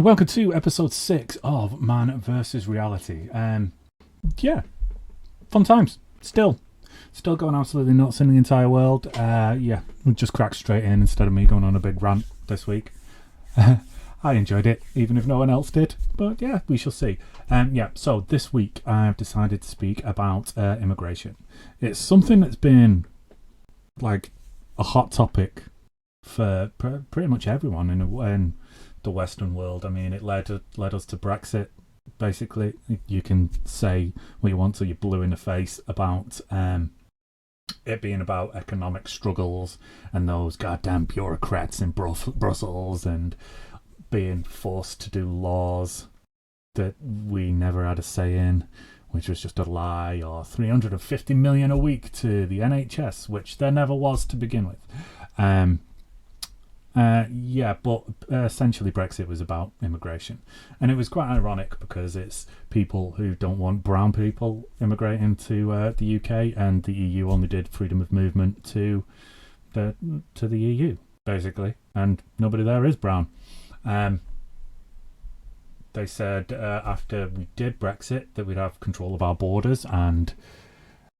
And welcome to episode 6 of Man vs. Reality. Yeah, fun times. Still going absolutely nuts in the entire world. Yeah, we just cracked straight in instead of me going on a big rant this week. I enjoyed it, even if no one else did. But yeah, we shall see. Yeah, so this week I've decided to speak about immigration. It's something that's been like a hot topic for pretty much everyone in the Western world. I mean, it led us to Brexit. Basically, you can say what you want till you're blue in the face about it being about economic struggles and those goddamn bureaucrats in Brussels and being forced to do laws that we never had a say in, which was just a lie, or 350 million a week to the NHS, which there never was to begin with. Yeah, but essentially Brexit was about immigration. And it was quite ironic because it's people who don't want brown people immigrating to the UK, and the EU only did freedom of movement to the EU, basically. And nobody there is brown. They said after we did Brexit that we'd have control of our borders, and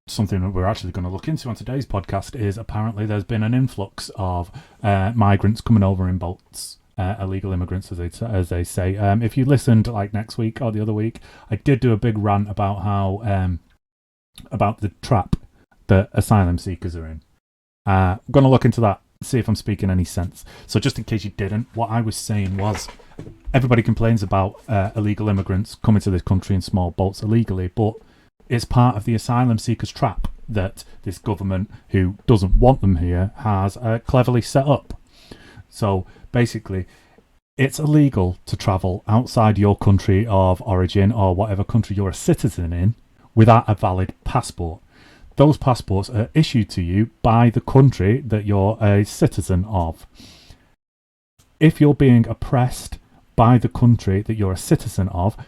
something that we're actually going to look into on today's podcast is apparently there's been an influx of migrants coming over in boats, illegal immigrants, as they say. If you listened like next week or the other week, I did do a big rant about how about the trap that asylum seekers are in. I'm going to look into that, see if I'm speaking any sense. So just in case you didn't, what I was saying was everybody complains about illegal immigrants coming to this country in small boats illegally, but it's part of the asylum seekers trap that this government, who doesn't want them here, has cleverly set up. So basically, it's illegal to travel outside your country of origin or whatever country you're a citizen in without a valid passport. Those passports are issued to you by the country that you're a citizen of. If you're being oppressed by the country that you're a citizen of,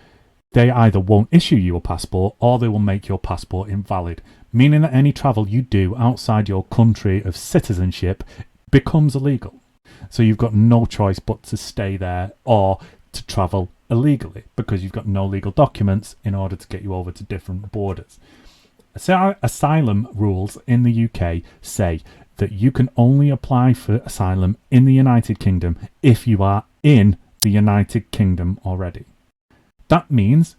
they either won't issue you a passport or they will make your passport invalid, meaning that any travel you do outside your country of citizenship becomes illegal. So you've got no choice but to stay there or to travel illegally because you've got no legal documents in order to get you over to different borders. Asylum rules in the UK say that you can only apply for asylum in the United Kingdom if you are in the United Kingdom already. That means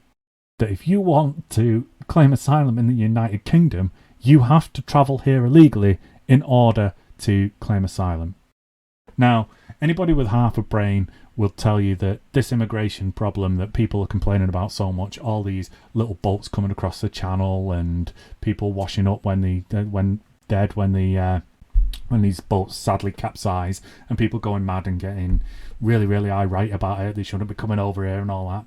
that if you want to claim asylum in the United Kingdom, you have to travel here illegally in order to claim asylum. Now, anybody with half a brain will tell you that this immigration problem that people are complaining about so much, all these little boats coming across the channel and people washing up when these boats sadly capsize, and people going mad and getting really, really irate about it, they shouldn't be coming over here and all that.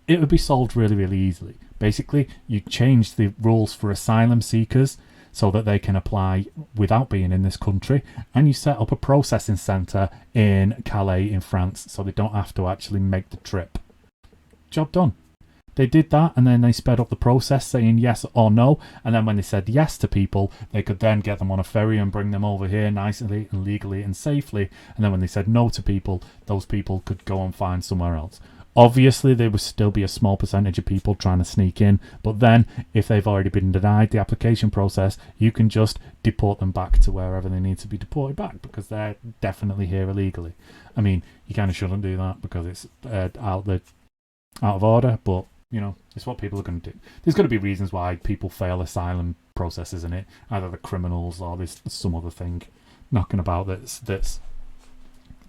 It would be solved really, really easily. Basically, you change the rules for asylum seekers so that they can apply without being in this country, and you set up a processing centre in Calais in France so they don't have to actually make the trip. Job done. They did that, and then they sped up the process saying yes or no, and then when they said yes to people, they could then get them on a ferry and bring them over here nicely and legally and safely, and then when they said no to people, those people could go and find somewhere else. Obviously, there would still be a small percentage of people trying to sneak in, but then, if they've already been denied the application process, you can just deport them back to wherever they need to be deported back, because they're definitely here illegally. I mean, you kind of shouldn't do that, because it's out of order, but you know, it's what people are going to do. There's going to be reasons why people fail asylum processes in it. Either the criminals or there's some other thing knocking about that's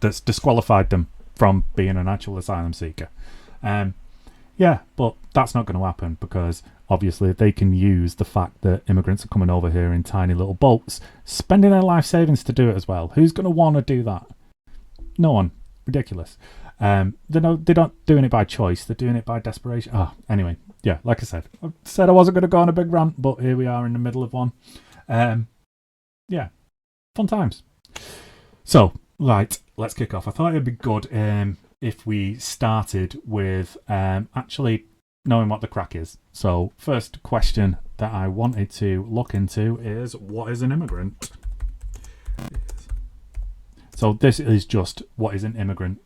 disqualified them from being an actual asylum seeker. Yeah, but that's not going to happen because obviously they can use the fact that immigrants are coming over here in tiny little boats, spending their life savings to do it as well. Who's going to want to do that? No one. Ridiculous. They're not doing it by choice. They're doing it by desperation. Anyway, yeah, like I said I wasn't going to go on a big rant, but here we are in the middle of one. Yeah, fun times. So, right, let's kick off. I thought it'd be good if we started with actually knowing what the crack is. So, first question that I wanted to look into is, what is an immigrant? So this is just what is an immigrant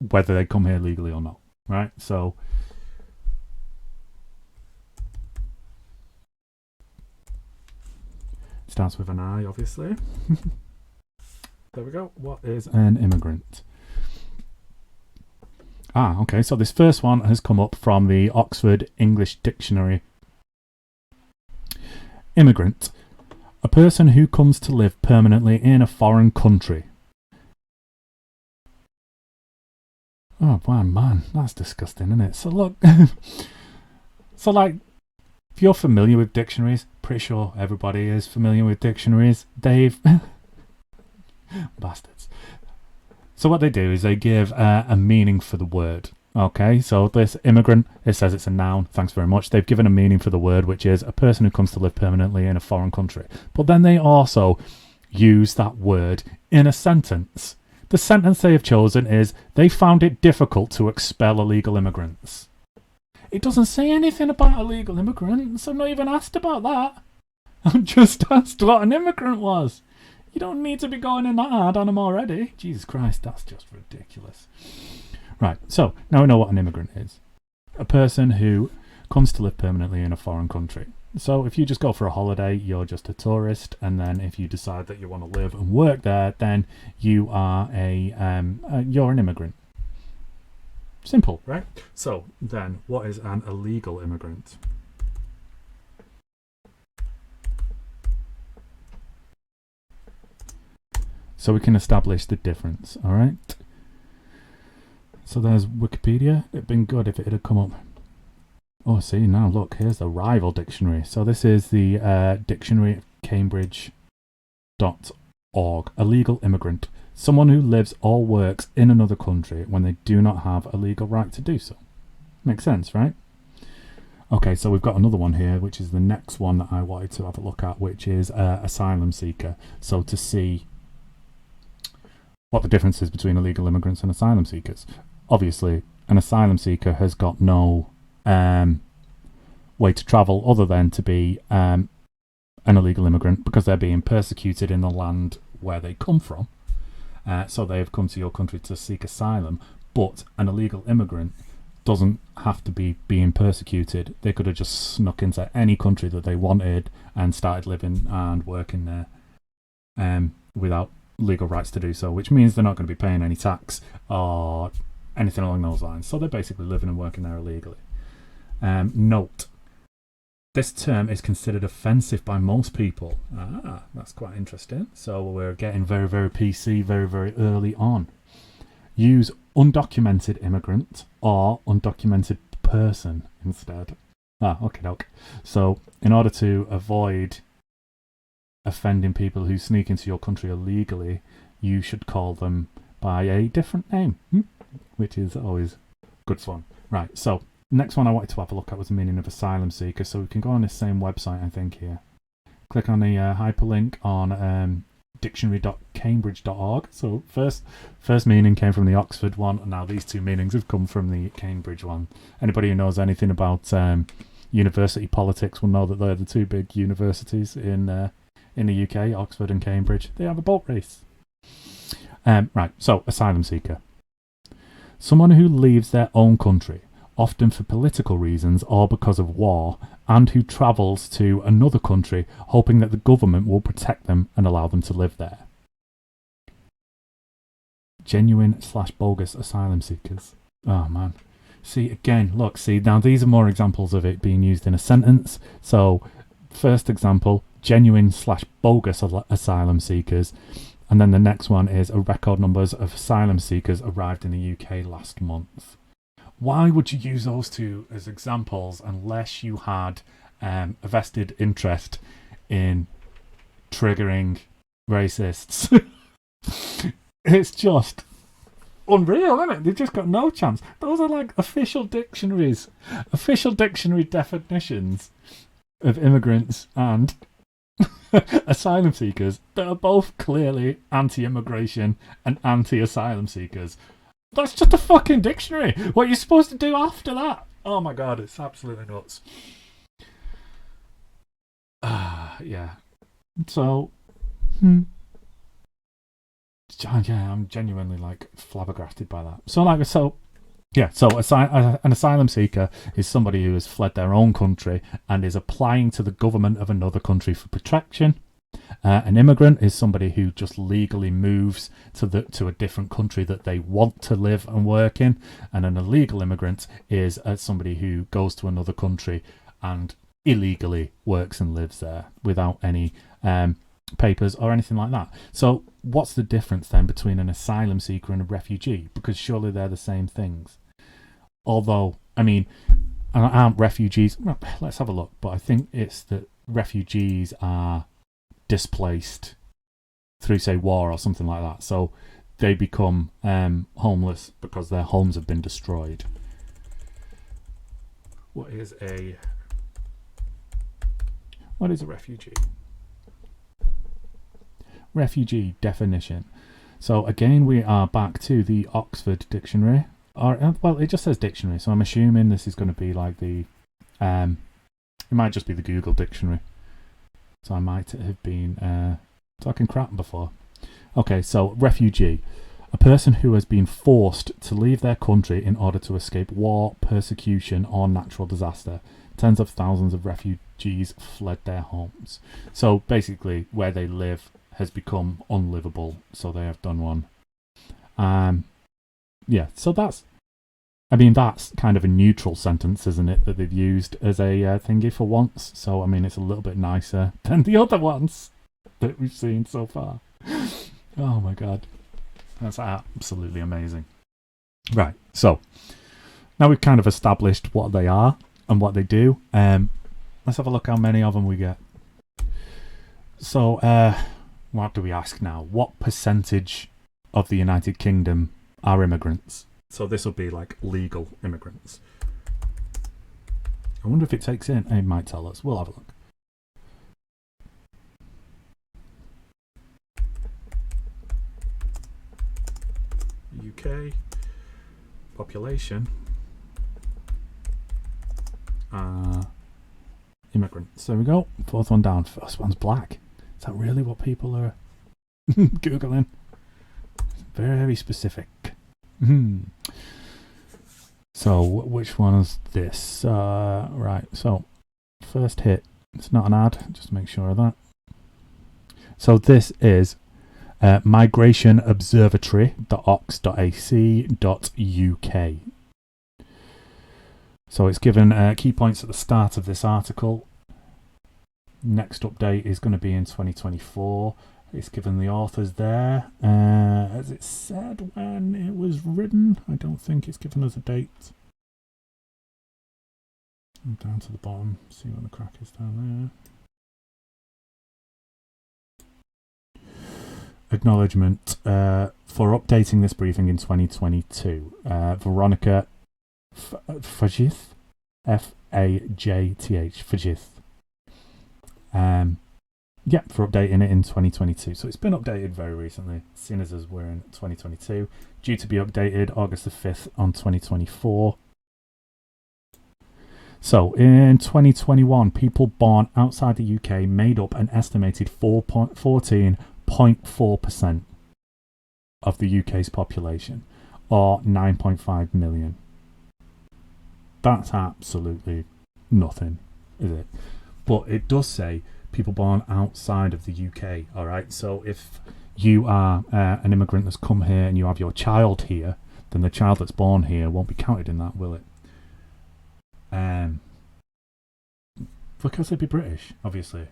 whether they come here legally or not, right? So it starts with an I, obviously. There we go. What is an immigrant? Okay, so this first one has come up from the Oxford English Dictionary. Immigrant, a person who comes to live permanently in a foreign country. Oh, wow, man, that's disgusting, isn't it? So look, so like, if you're familiar with dictionaries, pretty sure everybody is familiar with dictionaries. They've bastards. So what they do is they give a meaning for the word. Okay, so this immigrant, it says it's a noun. Thanks very much. They've given a meaning for the word, which is a person who comes to live permanently in a foreign country. But then they also use that word in a sentence. The sentence they have chosen is, they found it difficult to expel illegal immigrants. It doesn't say anything about illegal immigrants. I'm not even asked about that. I'm just asked what an immigrant was. You don't need to be going in that hard on them already. Jesus Christ, that's just ridiculous. Right, so now we know what an immigrant is. A person who comes to live permanently in a foreign country. So if you just go for a holiday, you're just a tourist, and then if you decide that you want to live and work there, then you are you're an immigrant. Simple, right? So then, what is an illegal immigrant? So we can establish the difference, all right? So there's Wikipedia. It'd been good if it had come up. Oh, see, now look, here's the rival dictionary. So this is the dictionary of Cambridge.org. A legal immigrant, someone who lives or works in another country when they do not have a legal right to do so. Makes sense, right? Okay, so we've got another one here, which is the next one that I wanted to have a look at, which is asylum seeker. So to see what the difference is between illegal immigrants and asylum seekers. Obviously, an asylum seeker has got no way to travel other than to be an illegal immigrant because they're being persecuted in the land where they come from. So they have come to your country to seek asylum. But an illegal immigrant doesn't have to be being persecuted. They could have just snuck into any country that they wanted and started living and working there without legal rights to do so, which means they're not going to be paying any tax or anything along those lines. So they're basically living and working there illegally. Note, this term is considered offensive by most people. That's quite interesting. So we're getting very, very PC very, very early on. Use undocumented immigrant or undocumented person instead. Okay. So in order to avoid offending people who sneak into your country illegally, you should call them by a different name, which is always good fun. Right, so next one I wanted to have a look at was the meaning of asylum seeker. So we can go on this same website, I think, here. Click on the hyperlink on dictionary.cambridge.org. So first meaning came from the Oxford one, and now these two meanings have come from the Cambridge one. Anybody who knows anything about university politics will know that they're the two big universities in the UK, Oxford and Cambridge. They have a boat race. Right, so asylum seeker. Someone who leaves their own country, often for political reasons or because of war, and who travels to another country hoping that the government will protect them and allow them to live there. Genuine/bogus asylum seekers. Oh man. See, again, look, now these are more examples of it being used in a sentence. So, first example, genuine/bogus asylum seekers. And then the next one is a record numbers of asylum seekers arrived in the UK last month. Why would you use those two as examples unless you had a vested interest in triggering racists? It's just unreal, isn't it? They've just got no chance. Those are like official dictionary definitions of immigrants and asylum seekers that are both clearly anti-immigration and anti-asylum seekers. That's just a fucking dictionary. What are you supposed to do after that? Oh my god, it's absolutely nuts. Yeah. So, it's I'm genuinely like flabbergasted by that. An asylum seeker is somebody who has fled their own country and is applying to the government of another country for protection. An immigrant is somebody who just legally moves to a different country that they want to live and work in, and an illegal immigrant is somebody who goes to another country and illegally works and lives there without any papers or anything like that. So what's the difference then between an asylum seeker and a refugee? Because surely they're the same things. Although, I mean, aren't refugees... Well, let's have a look. But I think it's that refugees are displaced through, say, war or something like that. So they become homeless because their homes have been destroyed. What is a refugee? Refugee definition. So again, we are back to the Oxford Dictionary. Well, it just says dictionary, so I'm assuming this is going to be like the... it might just be the Google Dictionary. So I might have been talking crap before. Okay, so refugee. A person who has been forced to leave their country in order to escape war, persecution, or natural disaster. Tens of thousands of refugees fled their homes. So basically, where they live has become unlivable, so they have done one. So that's kind of a neutral sentence, isn't it, that they've used as a thingy for once. So, I mean, it's a little bit nicer than the other ones that we've seen so far. Oh my god. That's absolutely amazing. Right, so now we've kind of established what they are and what they do. Let's have a look how many of them we get. So, what do we ask now? What percentage of the United Kingdom are immigrants? So this will be like legal immigrants. I wonder if it takes in. It might tell us. We'll have a look. UK population. Immigrants. There we go. Fourth one down. First one's black. Is that really what people are Googling? Very specific. So, which one is this? Right, so, first hit. It's not an ad, just make sure of that. So, this is migrationobservatory.ox.ac.uk. So, it's given key points at the start of this article. Next update is going to be in 2024. It's given the authors there. As it said when it was written, I don't think it's given us a date. Down to the bottom, see what the crack is down there. Acknowledgement for updating this briefing in 2022. Veronica Fajith, F-A-J-T-H, Fajith. For updating it in 2022. So it's been updated very recently, seeing as we're in 2022. Due to be updated August the 5th on 2024. So in 2021, people born outside the UK made up an estimated 14.4% of the UK's population, or 9.5 million. That's absolutely nothing, is it? But it does say people born outside of the UK, all right? So if you are an immigrant that's come here and you have your child here, then the child that's born here won't be counted in that, will it? Because they'd be British, obviously.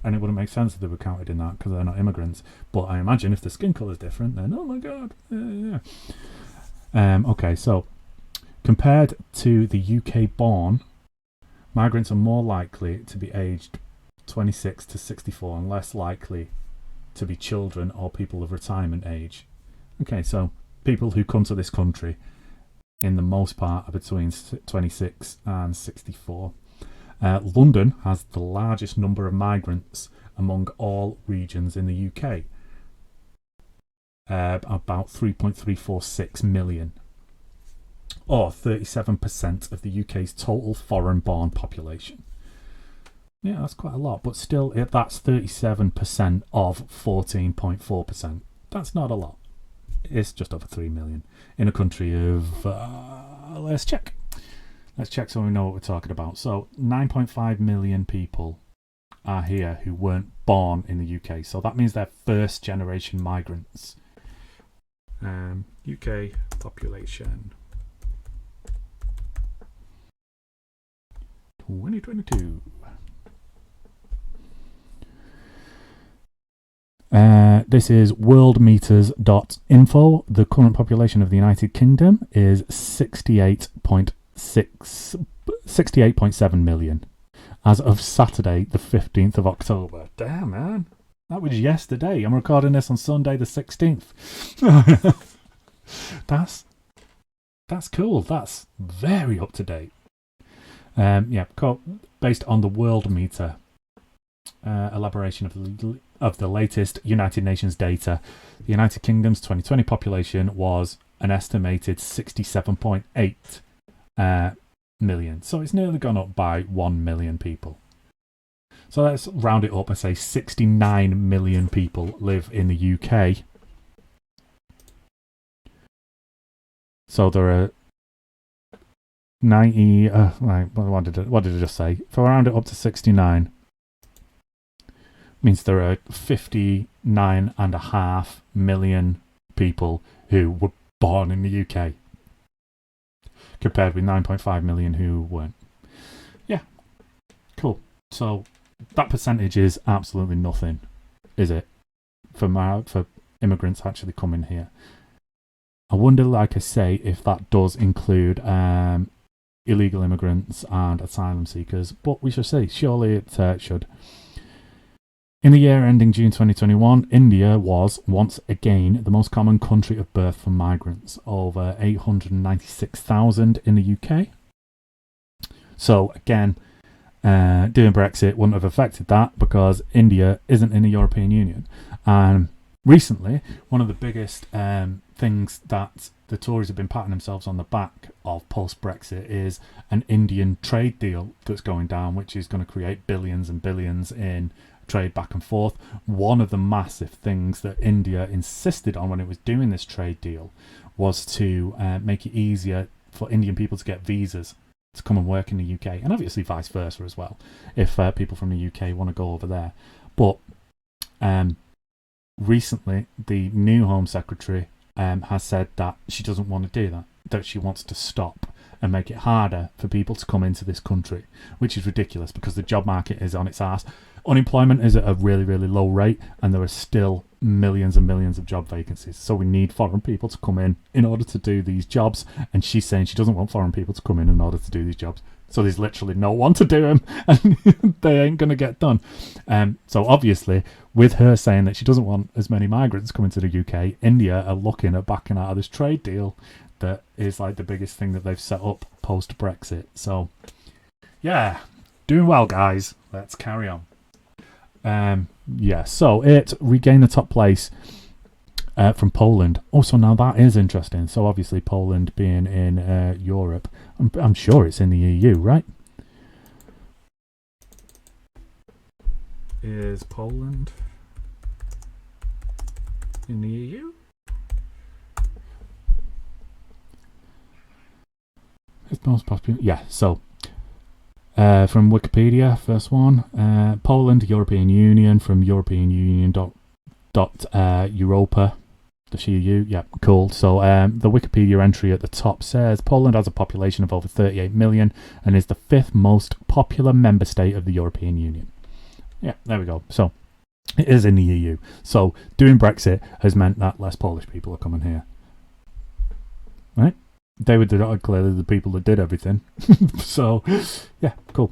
And it wouldn't make sense if they were counted in that because they're not immigrants. But I imagine if the skin colour is different, then, oh my god. Okay, so compared to the UK born, migrants are more likely to be aged 26 to 64 and less likely to be children or people of retirement age. Okay, so people who come to this country in the most part are between 26 and 64. London has the largest number of migrants among all regions in the UK. About 3.346 million. Or 37% of the UK's total foreign-born population. Yeah, that's quite a lot, but still, that's 37% of 14.4%. That's not a lot. It's just over 3 million in a country of, let's check. Let's check so we know what we're talking about. So 9.5 million people are here who weren't born in the UK. So that means they're first generation migrants. UK population 2022. This is worldmeters.info. The current population of the United Kingdom is 68.7 million as of Saturday, the 15th of October. Damn, man. That was yesterday. I'm recording this on Sunday, the 16th. That's cool. That's very up to date. Based on the World Meter elaboration of the latest United Nations data, the United Kingdom's 2020 population was an estimated 67.8 million. So it's nearly gone up by 1 million people. So let's round it up and say 69 million people live in the UK. So there are 90. What did I just say? If I round it up to 69, means there are 59.5 million people who were born in the UK, compared with 9.5 million who weren't. Yeah, cool. So that percentage is absolutely nothing, is it? For immigrants actually coming here. I wonder, like I say, if that does include illegal immigrants and asylum seekers, but we shall see. Surely it should. In the year ending June 2021, India was once again the most common country of birth for migrants, over 896,000 in the UK. So again, doing Brexit wouldn't have affected that because India isn't in the European Union. And recently, one of the biggest things that the Tories have been patting themselves on the back of post-Brexit is an Indian trade deal that's going down, which is going to create billions and billions in trade back and forth. One of the massive things that India insisted on when it was doing this trade deal was to make it easier for Indian people to get visas to come and work in the UK, and obviously vice versa as well, if people from the UK want to go over there. But recently, the new Home Secretary has said that she doesn't want to do that, that she wants to stop and make it harder for people to come into this country, which is ridiculous because the job market is on its arse. Unemployment is at a really, really low rate, and there are still millions and millions of job vacancies. So we need foreign people to come in order to do these jobs. And she's saying she doesn't want foreign people to come in order to do these jobs. So there's literally no one to do them, and they ain't going to get done. So obviously, with her saying that she doesn't want as many migrants coming to the UK, India are looking at backing out of this trade deal that is like the biggest thing that they've set up post-Brexit. So, yeah, doing well, guys. Let's carry on. So it regained the top place from Poland. Also, now that is interesting. So obviously Poland being in Europe, I'm sure it's in the EU, right? Is Poland in the EU? It's most popular. Yeah, so from Wikipedia, first one, Poland, European Union, from European Union Europa, the EU. Yeah, cool. So the Wikipedia entry at the top says Poland has a population of over 38 million and is the 5th most popular member state of the European Union. Yeah, there we go. So it is in the EU. So doing Brexit has meant that less Polish people are coming here. Right? They were clearly the people that did everything. So, yeah, cool.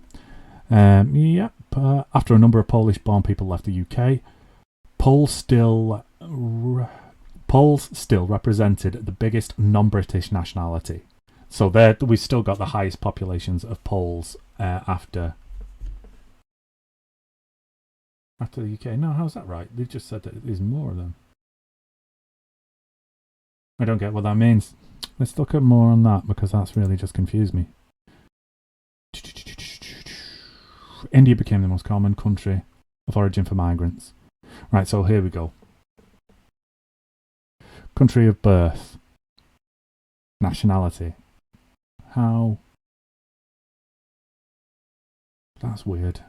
After a number of Polish-born people left the UK, Poles still represented the biggest non-British nationality. So we've still got the highest populations of Poles after the UK. No, how's that right? They've just said that there's more of them. I don't get what that means. Let's look at more on that because that's really just confused me. India became the most common country of origin for migrants. Right, so here we go. Country of birth. Nationality. How? That's weird.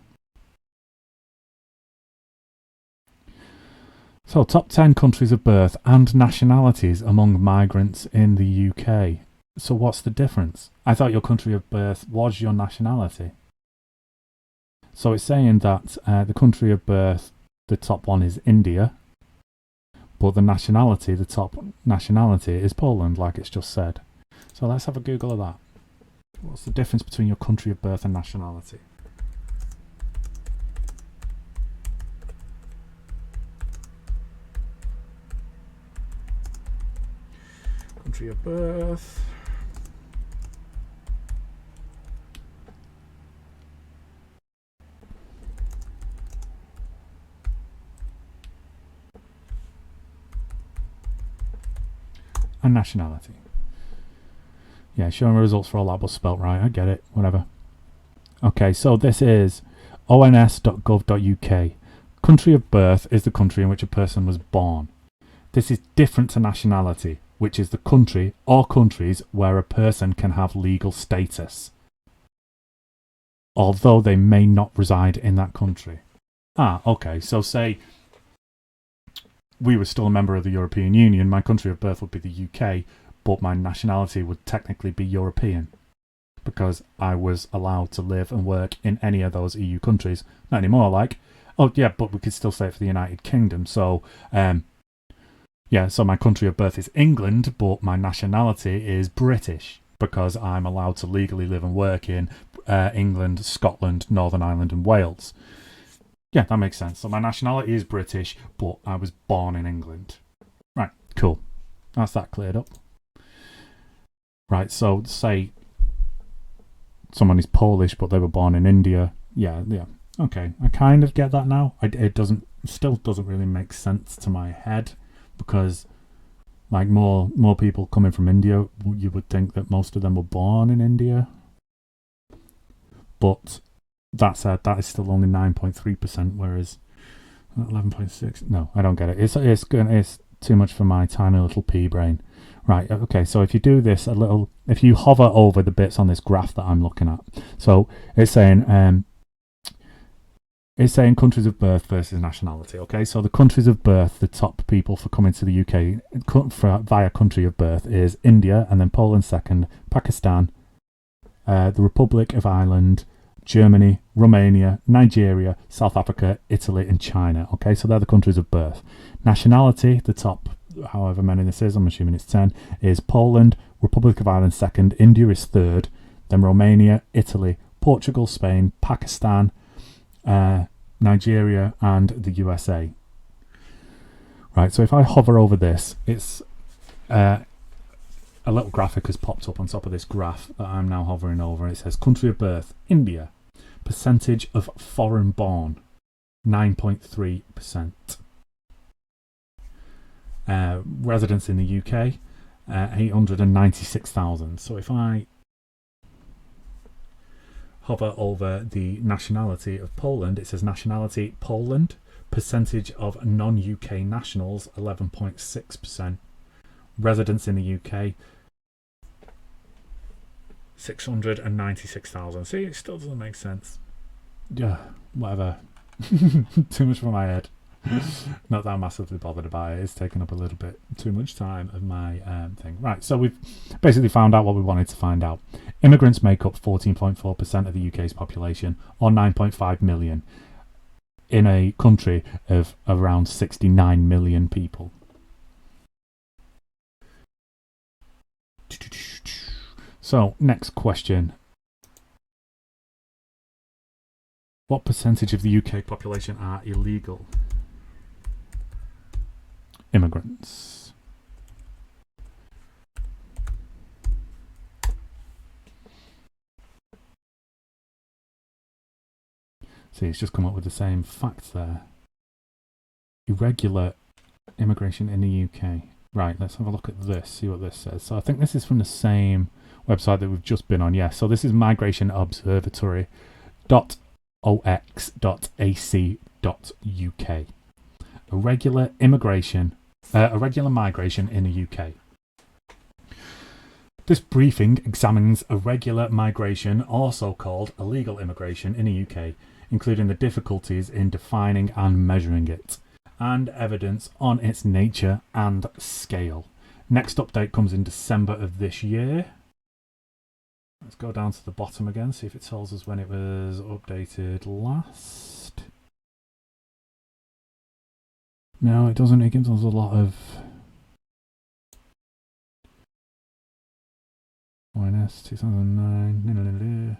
So, top 10 countries of birth and nationalities among migrants in the UK. So what's the difference? I thought your country of birth was your nationality. So it's saying that the country of birth, the top one is India, but the nationality, the top nationality is Poland, like it's just said. So let's have a Google of that. What's the difference between your country of birth and nationality? Country of birth. And nationality. Yeah, showing results for all that was spelt right. I get it. Whatever. Okay, so this is ons.gov.uk. Country of birth is the country in which a person was born. This is different to nationality, which is the country or countries where a person can have legal status, although they may not reside in that country. Okay, so say we were still a member of the European Union, my country of birth would be the UK, but my nationality would technically be European, because I was allowed to live and work in any of those EU countries. Not anymore, like, oh yeah, but we could still say it for the United Kingdom. So, so my country of birth is England, but my nationality is British, because I'm allowed to legally live and work in England, Scotland, Northern Ireland and Wales. Yeah, that makes sense. So my nationality is British, but I was born in England. Right, cool. That's that cleared up. Right, so say someone is Polish, but they were born in India. Yeah. Okay, I kind of get that now. It still doesn't really make sense to my head, because like more people coming from India, you would think that most of them were born in India. But that said, that is still only 9.3%, whereas 11.6. No, I don't get it. It's too much for my tiny little pea brain. Right. Okay. So if you do this if you hover over the bits on this graph that I'm looking at, so it's saying countries of birth versus nationality. Okay. So the countries of birth, the top people for coming to the UK via country of birth is India, and then Poland second, Pakistan, the Republic of Ireland, Germany, Romania, Nigeria, South Africa, Italy and China. Okay, so they're the countries of birth. Nationality, the top, however many this is, I'm assuming it's 10, is Poland, Republic of Ireland second, India is third, then Romania, Italy, Portugal, Spain, Pakistan, Nigeria and the USA. Right, so if I hover over this, it's a little graphic has popped up on top of this graph that I'm now hovering over. It says country of birth, India, percentage of foreign born, 9.3%. Residents in the UK, 896,000. So if I hover over the nationality of Poland, it says nationality Poland, percentage of non-UK nationals, 11.6%. Residents in the UK, 696,000. See, it still doesn't make sense. Yeah, whatever. Too much for my head. Not that I'm massively bothered about it. It's taken up a little bit too much time of my thing. Right, so we've basically found out what we wanted to find out. Immigrants make up 14.4% of the UK's population, or 9.5 million, in a country of around 69 million people. So, next question. What percentage of the UK population are illegal immigrants? See, it's just come up with the same facts there. Irregular immigration in the UK. Right, let's have a look at this, see what this says. So I think this is from the same website that we've just been on. Yes, so this is migrationobservatory.ox.ac.uk. Irregular immigration irregular migration in the UK. This briefing examines irregular migration, also called illegal immigration, in the UK, including the difficulties in defining and measuring it, and evidence on its nature and scale. Next update comes in December of this year. Let's go down to the bottom again, see if it tells us when it was updated last. No, it doesn't. It gives us a lot of ONS 2009.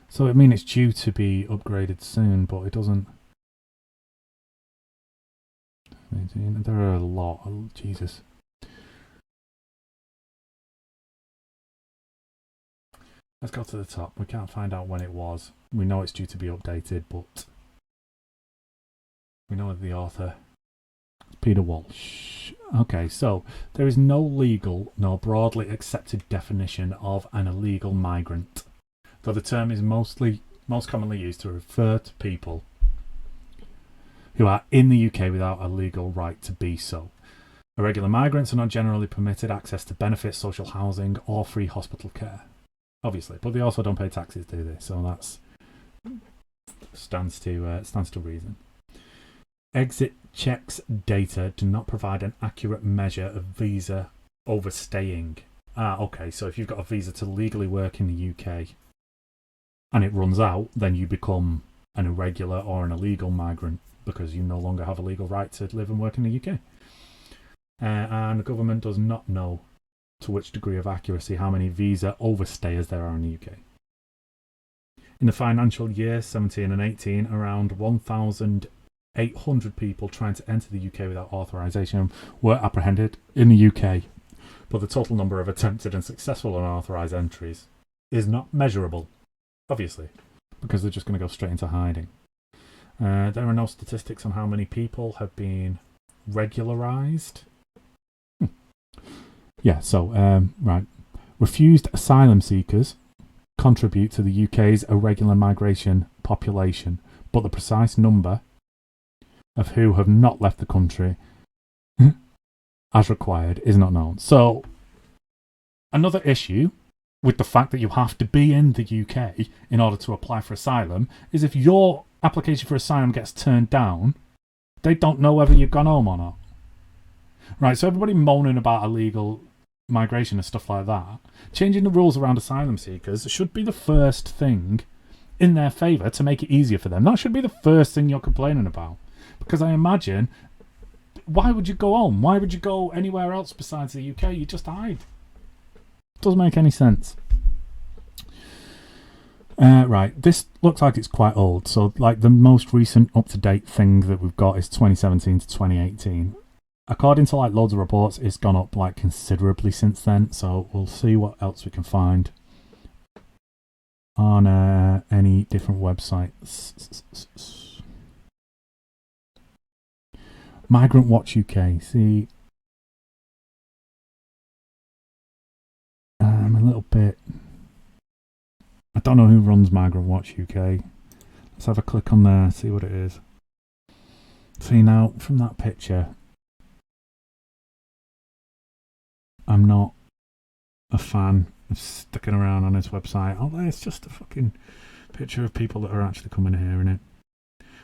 So I mean it's due to be upgraded soon, but it doesn't. There are a lot. Oh, Jesus. Let's go to the top. We can't find out when it was. We know it's due to be updated, but we know the author. It's Peter Walsh. Okay, so there is no legal nor broadly accepted definition of an illegal migrant, though the term is most commonly used to refer to people who are in the UK without a legal right to be so. Irregular migrants are not generally permitted access to benefits, social housing, or free hospital care. Obviously, but they also don't pay taxes, do they? So that's stands to reason. Exit checks data do not provide an accurate measure of visa overstaying. Okay, so if you've got a visa to legally work in the UK and it runs out, then you become an irregular or an illegal migrant because you no longer have a legal right to live and work in the UK. And the government does not know to which degree of accuracy how many visa overstayers there are in the UK. In the financial year 17 and 18, around 1,800 people trying to enter the UK without authorisation were apprehended in the UK, but the total number of attempted and successful unauthorised entries is not measurable, obviously, because they're just going to go straight into hiding. There are no statistics on how many people have been regularised. Yeah, so, right. Refused asylum seekers contribute to the UK's irregular migration population, but the precise number of who have not left the country as required is not known. So, another issue with the fact that you have to be in the UK in order to apply for asylum is if your application for asylum gets turned down, they don't know whether you've gone home or not. Right, so everybody moaning about illegal migration and stuff like that, changing the rules around asylum seekers should be the first thing in their favour to make it easier for them. That should be the first thing you're complaining about. Because I imagine, why would you go home? Why would you go anywhere else besides the UK? You just hide. Doesn't make any sense. Right, this looks like it's quite old. So, like, the most recent up-to-date thing that we've got is 2017 to 2018. According to, like, loads of reports, it's gone up, like, considerably since then. So, we'll see what else we can find on any different websites. Migrant Watch UK. See, I'm a little bit... I don't know who runs Migrant Watch UK. Let's have a click on there, see what it is. See, now, from that picture, I'm not a fan of sticking around on his website. Although it's just a fucking picture of people that are actually coming here, innit?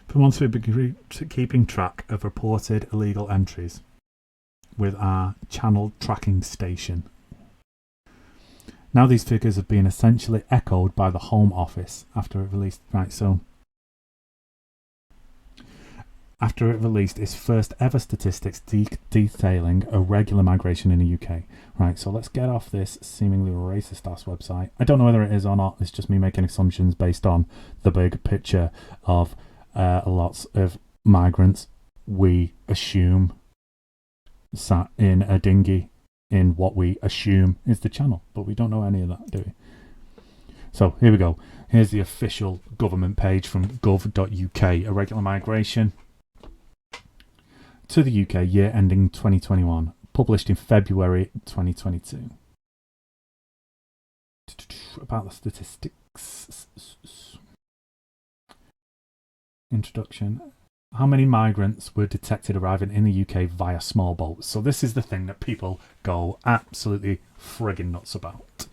For months we've been keeping track of reported illegal entries with our channel tracking station. Now these figures have been essentially echoed by the Home Office after it released. Right, so after it released its first ever statistics detailing irregular migration in the UK. Right, so let's get off this seemingly racist ass website. I don't know whether it is or not. It's just me making assumptions based on the big picture of lots of migrants we assume sat in a dinghy in what we assume is the channel, but we don't know any of that, do we? So here we go. Here's the official government page from gov.uk. Irregular migration to the UK year ending 2021, published in February 2022. About the statistics. Introduction. how many migrants were detected arriving in the UK via small boats? So this is the thing that people go absolutely friggin' nuts about.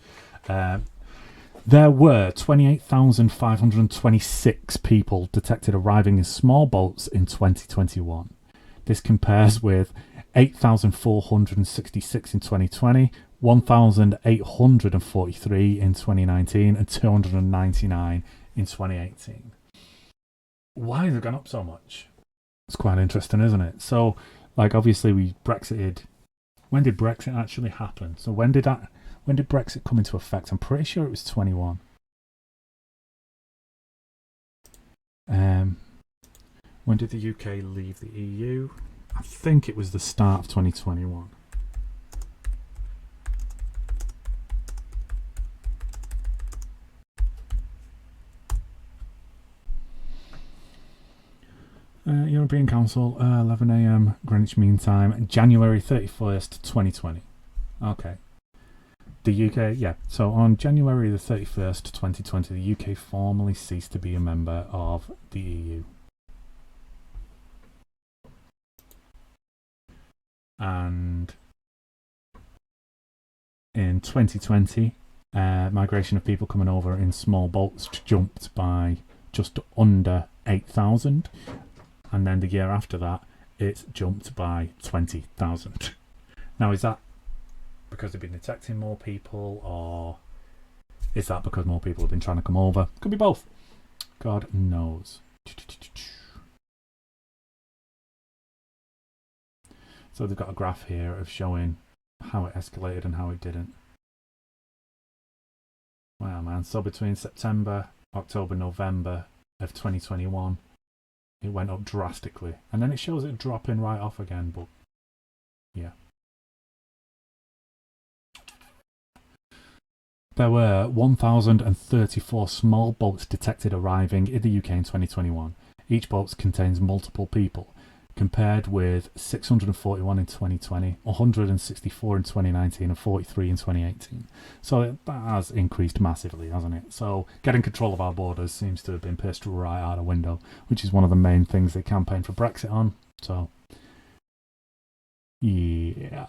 There were 28,526 people detected arriving in small boats in 2021. This compares with 8,466 in 2020, 1,843 in 2019, and 299 in 2018. Why has it gone up so much? It's quite interesting, isn't it? So, like, obviously we Brexited. When did Brexit actually happen? So when did Brexit come into effect? I'm pretty sure it was 21. When did the UK leave the EU? I think it was the start of 2021. European Council, 11 a.m. Greenwich Mean Time, January 31st, 2020. Okay. The UK, yeah. So on January the 31st, 2020, the UK formally ceased to be a member of the EU. And in 2020, migration of people coming over in small boats jumped by just under 8,000. And then the year after that, it jumped by 20,000. Now, is that because they've been detecting more people, or is that because more people have been trying to come over? Could be both. God knows. So they've got a graph here of showing how it escalated and how it didn't. Wow, man. So between September, October, November of 2021, it went up drastically. And then it shows it dropping right off again, but yeah. There were 1,034 small boats detected arriving in the UK in 2021. Each boat contains multiple people, compared with 641 in 2020, 164 in 2019, and 43 in 2018. So that has increased massively, hasn't it? So getting control of our borders seems to have been pissed right out a window, which is one of the main things they campaigned for Brexit on. So, yeah.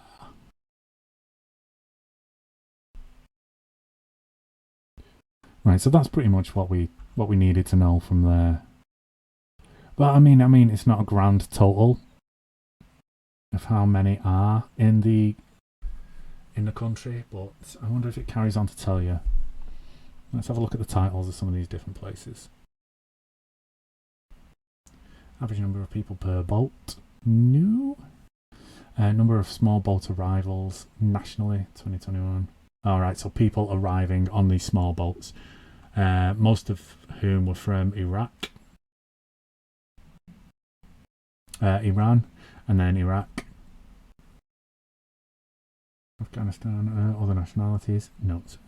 Right, so that's pretty much what we needed to know from there. But I mean, it's not a grand total of how many are in the country, but I wonder if it carries on to tell you. Let's have a look at the titles of some of these different places. Average number of people per boat. No. Number of small boat arrivals nationally, 2021. Alright, so people arriving on these small boats. Most of whom were from Iraq, Iran, and then Iraq, Afghanistan, other nationalities. Notes.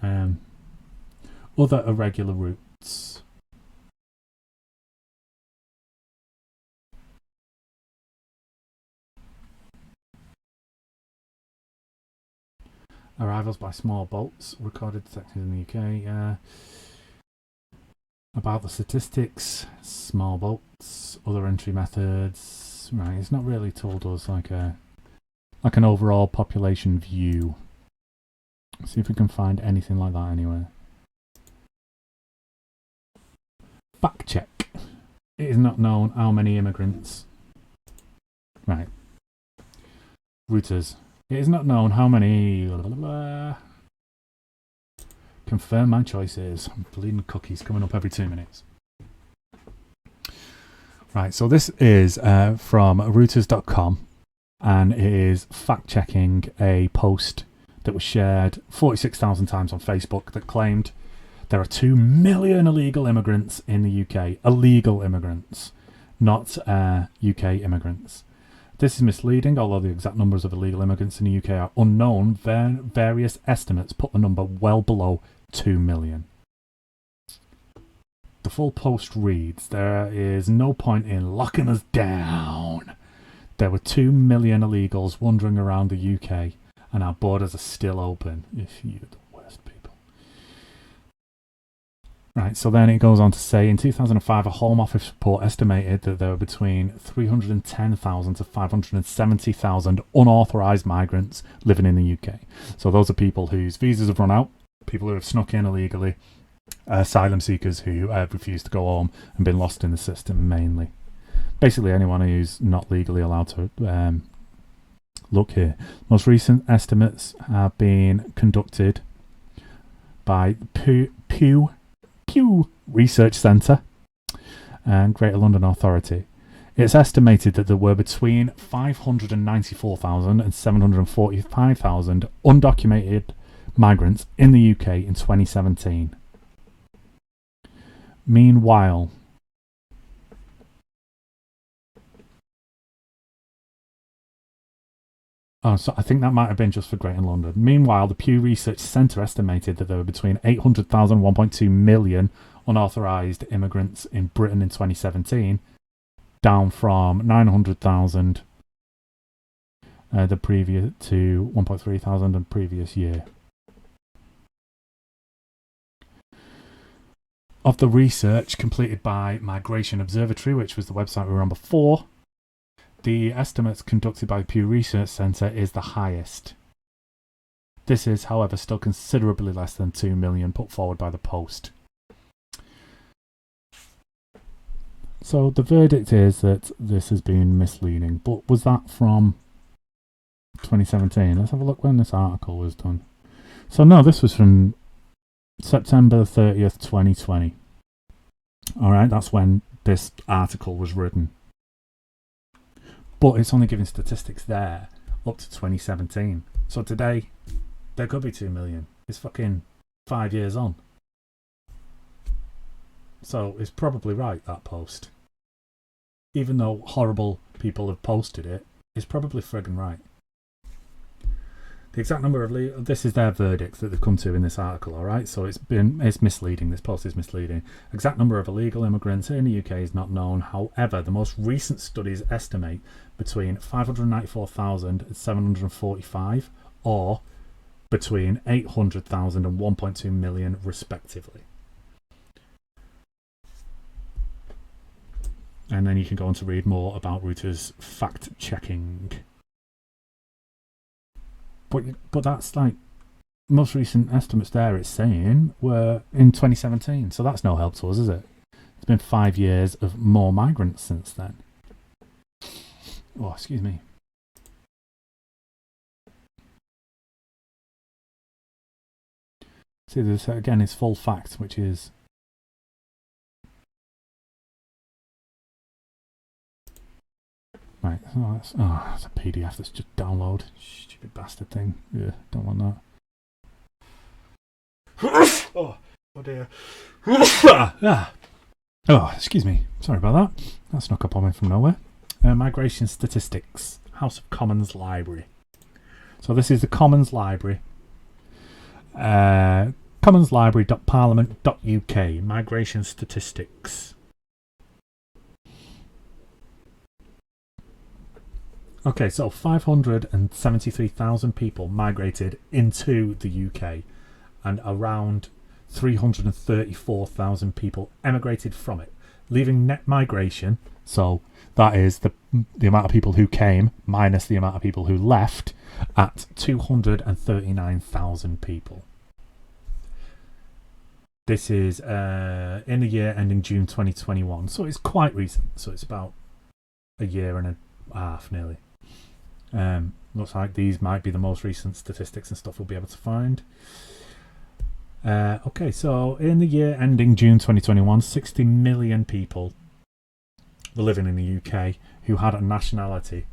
Other irregular routes. Arrivals by small boats recorded detected in the UK. About the statistics, small boats, other entry methods. Right, it's not really told us like an overall population view. Let's see if we can find anything like that anywhere. Fact check. It is not known how many immigrants. Right. Reuters. It is not known how many. Confirm my choices. Bleeding cookies coming up every 2 minutes. Right, so this is from Reuters.com, and it is fact-checking a post that was shared 46,000 times on Facebook that claimed there are 2 million illegal immigrants in the UK. Illegal immigrants, not UK immigrants. This is misleading, although the exact numbers of illegal immigrants in the UK are unknown. Various estimates put the number well below 2 million. The full post reads, there is no point in locking us down. There were 2 million illegals wandering around the UK, and our borders are still open. If you're the worst people. Right, so then it goes on to say in 2005, a Home Office report estimated that there were between 310,000 to 570,000 unauthorised migrants living in the UK. So those are people whose visas have run out, people who have snuck in illegally, asylum seekers who have refused to go home and been lost in the system mainly. Basically anyone who's not legally allowed to look here. Most recent estimates have been conducted by Pew Research Centre and Greater London Authority. It's estimated that there were between 594,000 and 745,000 undocumented migrants in the UK in 2017. Meanwhile, so I think that might have been just for Greater London. Meanwhile, the Pew Research Centre estimated that there were between 800,000 and 1.2 million unauthorised immigrants in Britain in 2017, down from 900,000 the previous to 1.3 thousand the previous year. Of the research completed by Migration Observatory, which was the website we were on before, the estimates conducted by the Pew Research Centre is the highest. This is, however, still considerably less than 2 million put forward by the Post. So the verdict is that this has been misleading. But was that from 2017? Let's have a look when this article was done. So no, this was from September 30th, 2020. Alright, that's when this article was written. But it's only giving statistics there up to 2017. So today, there could be 2 million. It's fucking 5 years on. So it's probably right, that post. Even though horrible people have posted it, it's probably friggin' right. The exact number of this is their verdict that they've come to in this article, alright? So it's misleading. This post is misleading. Exact number of illegal immigrants in the UK is not known. However, the most recent studies estimate between 594,000 and 745, or between 800,000 and 1.2 million respectively. And then you can go on to read more about Reuters fact checking. But that's like most recent estimates there it's saying were in 2017, so that's no help to us, is it? It's been 5 years of more migrants since then. Oh, excuse me. See, this again is full fact, which is right. Oh, that's a PDF that's just download. Stupid bastard thing. Yeah, don't want that. Oh dear. Oh, excuse me. Sorry about that. That snuck up on me from nowhere. Migration statistics. House of Commons Library. So this is the Commons Library. commonslibrary.parliament.uk. Migration statistics. Okay, so 573,000 people migrated into the UK, and around 334,000 people emigrated from it, leaving net migration, so that is the amount of people who came minus the amount of people who left, at 239,000 people. This is in the year ending June 2021, so it's quite recent, so it's about a year and a half nearly. Looks like these might be the most recent statistics and stuff we'll be able to find. Okay, so in the year ending June 2021, 60 million people were living in the UK who had a nationality.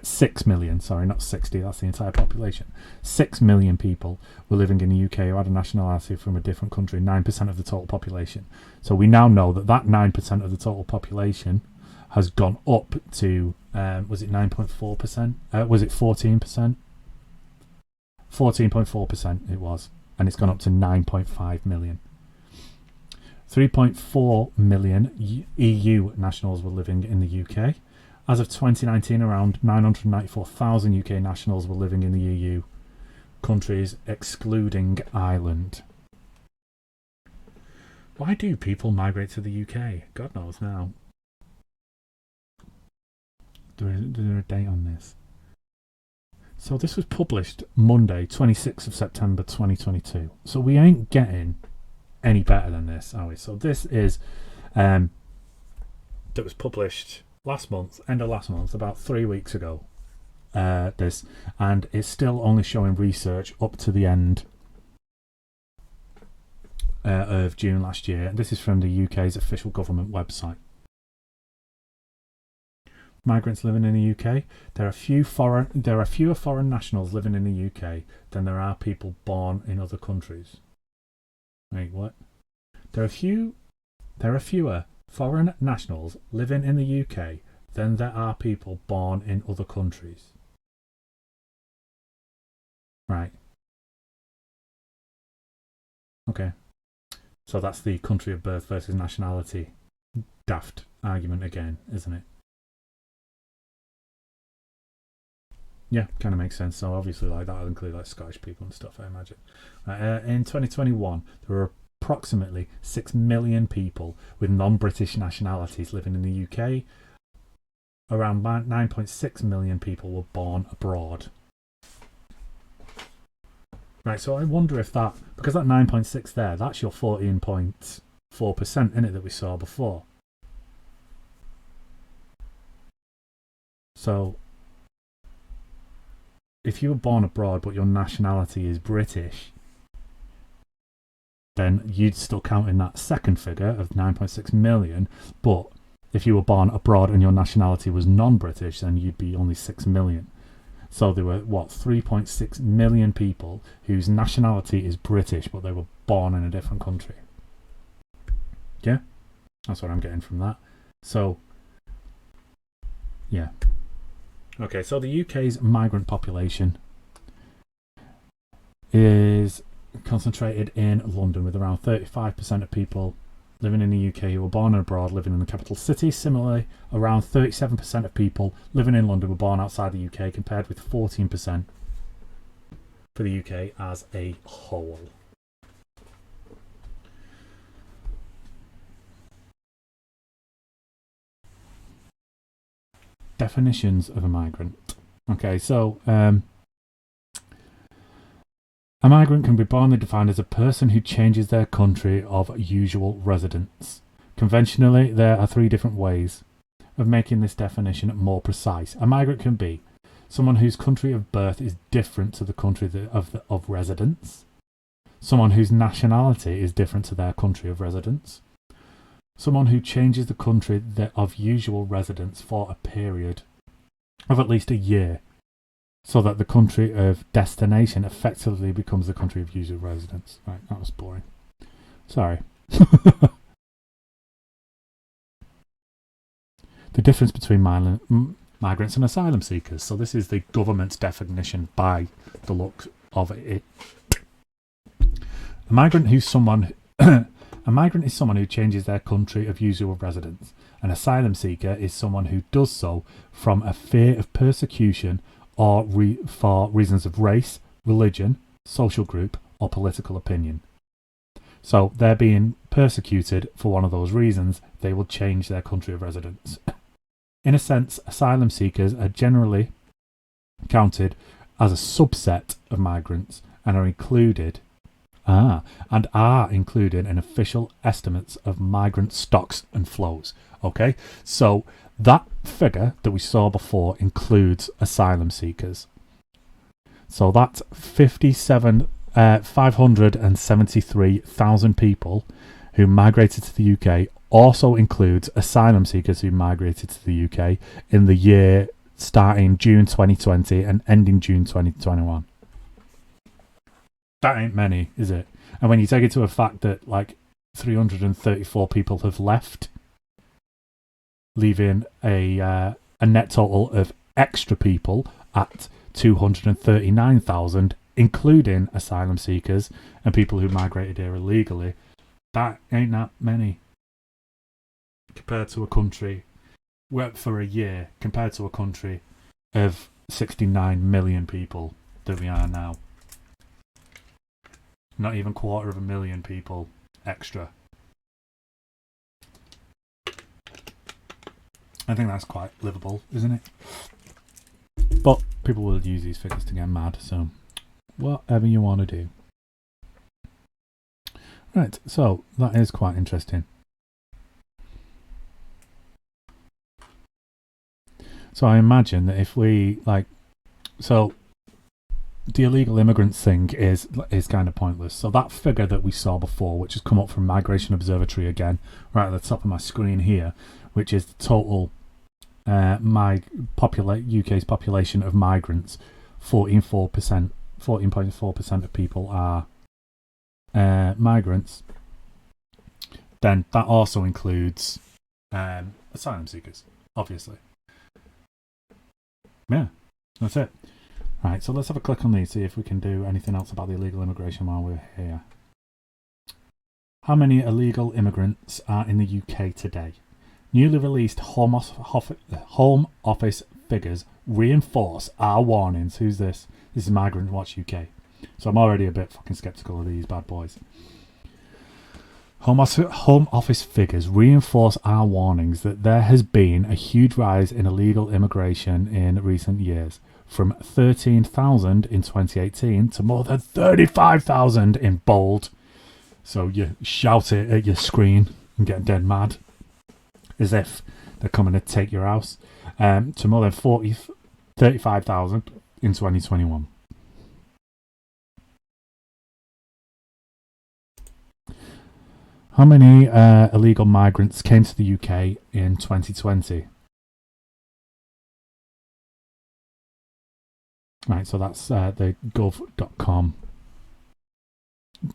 6 million, sorry, not 60, that's the entire population. 6 million people were living in the UK who had a nationality from a different country, 9% of the total population. So we now know that 9% of the total population has gone up to, was it 9.4%? Was it 14%? 14.4% it was. And it's gone up to 9.5 million. 3.4 million EU nationals were living in the UK. As of 2019, around 994,000 UK nationals were living in the EU countries, excluding Ireland. Why do people migrate to the UK? God knows now. Is there a date on this? So this was published Monday, 26th of September 2022. So we ain't getting any better than this, are we? So this is that was published last month, end of last month, about 3 weeks ago. This, and it's still only showing research up to the end of June last year. This is from the UK's official government website. Migrants living in the UK. There are fewer foreign nationals living in the UK than there are people born in other countries. Wait, what? There are fewer foreign nationals living in the UK than there are people born in other countries. Right. Okay. So that's the country of birth versus nationality daft argument again, isn't it? Yeah, kind of makes sense. So obviously, like that'll include like Scottish people and stuff, I imagine. In 2021, there were approximately 6 million people with non-British nationalities living in the UK. Around 9.6 million people were born abroad. Right, so I wonder if that, because that 9.6 there, that's your 14.4%, in it, that we saw before. So if you were born abroad but your nationality is British, then you'd still count in that second figure of 9.6 million. But if you were born abroad and your nationality was non-British, then you'd be only 6 million. So there were, 3.6 million people whose nationality is British, but they were born in a different country. Yeah? That's what I'm getting from that. So, yeah. Okay, so the UK's migrant population is concentrated in London, with around 35% of people living in the UK who were born abroad living in the capital city. Similarly, around 37% of people living in London were born outside the UK, compared with 14% for the UK as a whole. Definitions of a migrant. Okay, so a migrant can be broadly defined as a person who changes their country of usual residence. Conventionally, there are 3 different ways of making this definition more precise. A migrant can be someone whose country of birth is different to the country of residence, someone whose nationality is different to their country of residence, someone who changes the country of usual residence for a period of at least a year, so that the country of destination effectively becomes the country of usual residence. Right, that was boring. Sorry. The difference between migrants and asylum seekers. So this is the government's definition by the look of it. A migrant is someone who changes their country of usual residence. An asylum seeker is someone who does so from a fear of persecution or for reasons of race, religion, social group, or political opinion. So they're being persecuted for one of those reasons. They will change their country of residence. In a sense, asylum seekers are generally counted as a subset of migrants and are included in official estimates of migrant stocks and flows. Okay, so that figure that we saw before includes asylum seekers. So that's 573,000 people who migrated to the UK also includes asylum seekers who migrated to the UK in the year starting June 2020 and ending June 2021. That ain't many, is it? And when you take it to a fact that like 334 people have left, leaving a net total of extra people at 239,000, including asylum seekers and people who migrated here illegally, that ain't that many compared to a country, for a year, compared to a country of 69 million people that we are now. Not even 250,000 people extra I think that's quite livable, isn't it? But people will use these figures to get mad, so whatever you want to do. Right, so that is quite interesting. So I imagine that if we so the illegal immigrants thing is kind of pointless. So that figure that we saw before, which has come up from Migration Observatory again, right at the top of my screen here, which is the total UK's population of migrants, 14.4% of people are migrants. Then that also includes asylum seekers, obviously. Yeah, that's it. Right, so let's have a click on these, see if we can do anything else about the illegal immigration while we're here. How many illegal immigrants are in the UK today? Newly released Home Office figures reinforce our warnings. Who's this? This is Migrant Watch UK. So I'm already a bit fucking sceptical of these bad boys. Home Office figures reinforce our warnings that there has been a huge rise in illegal immigration in recent years, from 13,000 in 2018 to more than 35,000 in bold. So you shout it at your screen and get dead mad, as if they're coming to take your house, to more than 35,000 in 2021. How many illegal migrants came to the UK in 2020? Right, so that's the gov.com.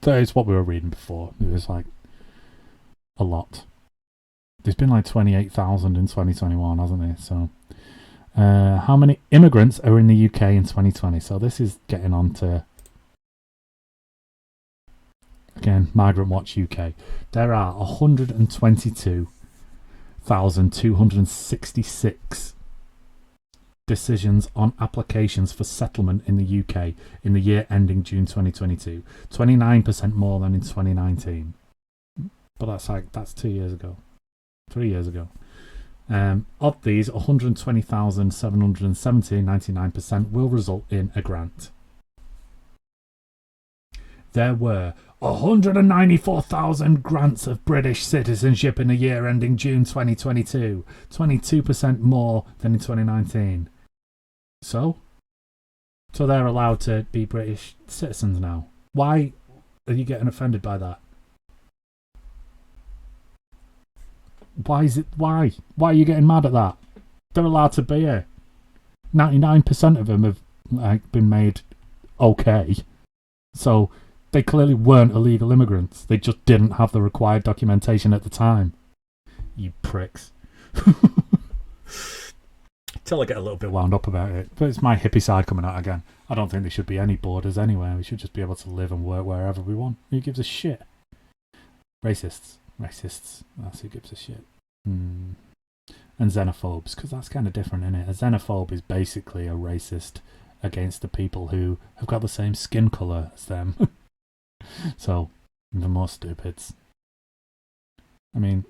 That is what we were reading before. It was like a lot. There's been like 28,000 in 2021, hasn't there? So, how many immigrants are in the UK in 2020? So this is getting on to, again, Migrant Watch UK. There are 122,266 decisions on applications for settlement in the UK in the year ending June 2022. 29% more than in 2019. But that's 2 years ago. 3 years ago. Of these, 120,770, 99%, will result in a grant. There were 194,000 grants of British citizenship in the year ending June 2022, 22% more than in 2019. So they're allowed to be British citizens now. Why are you getting offended by that? Why are you getting mad at that? They're allowed to be here. 99% of them have been made okay. So they clearly weren't illegal immigrants. They just didn't have the required documentation at the time. You pricks. Till I get a little bit wound up about it. But it's my hippie side coming out again. I don't think there should be any borders anywhere. We should just be able to live and work wherever we want. Who gives a shit? Racists. That's who gives a shit. And xenophobes, because that's kind of different, isn't it? A xenophobe is basically a racist against the people who have got the same skin colour as them. So, even more stupids. I mean,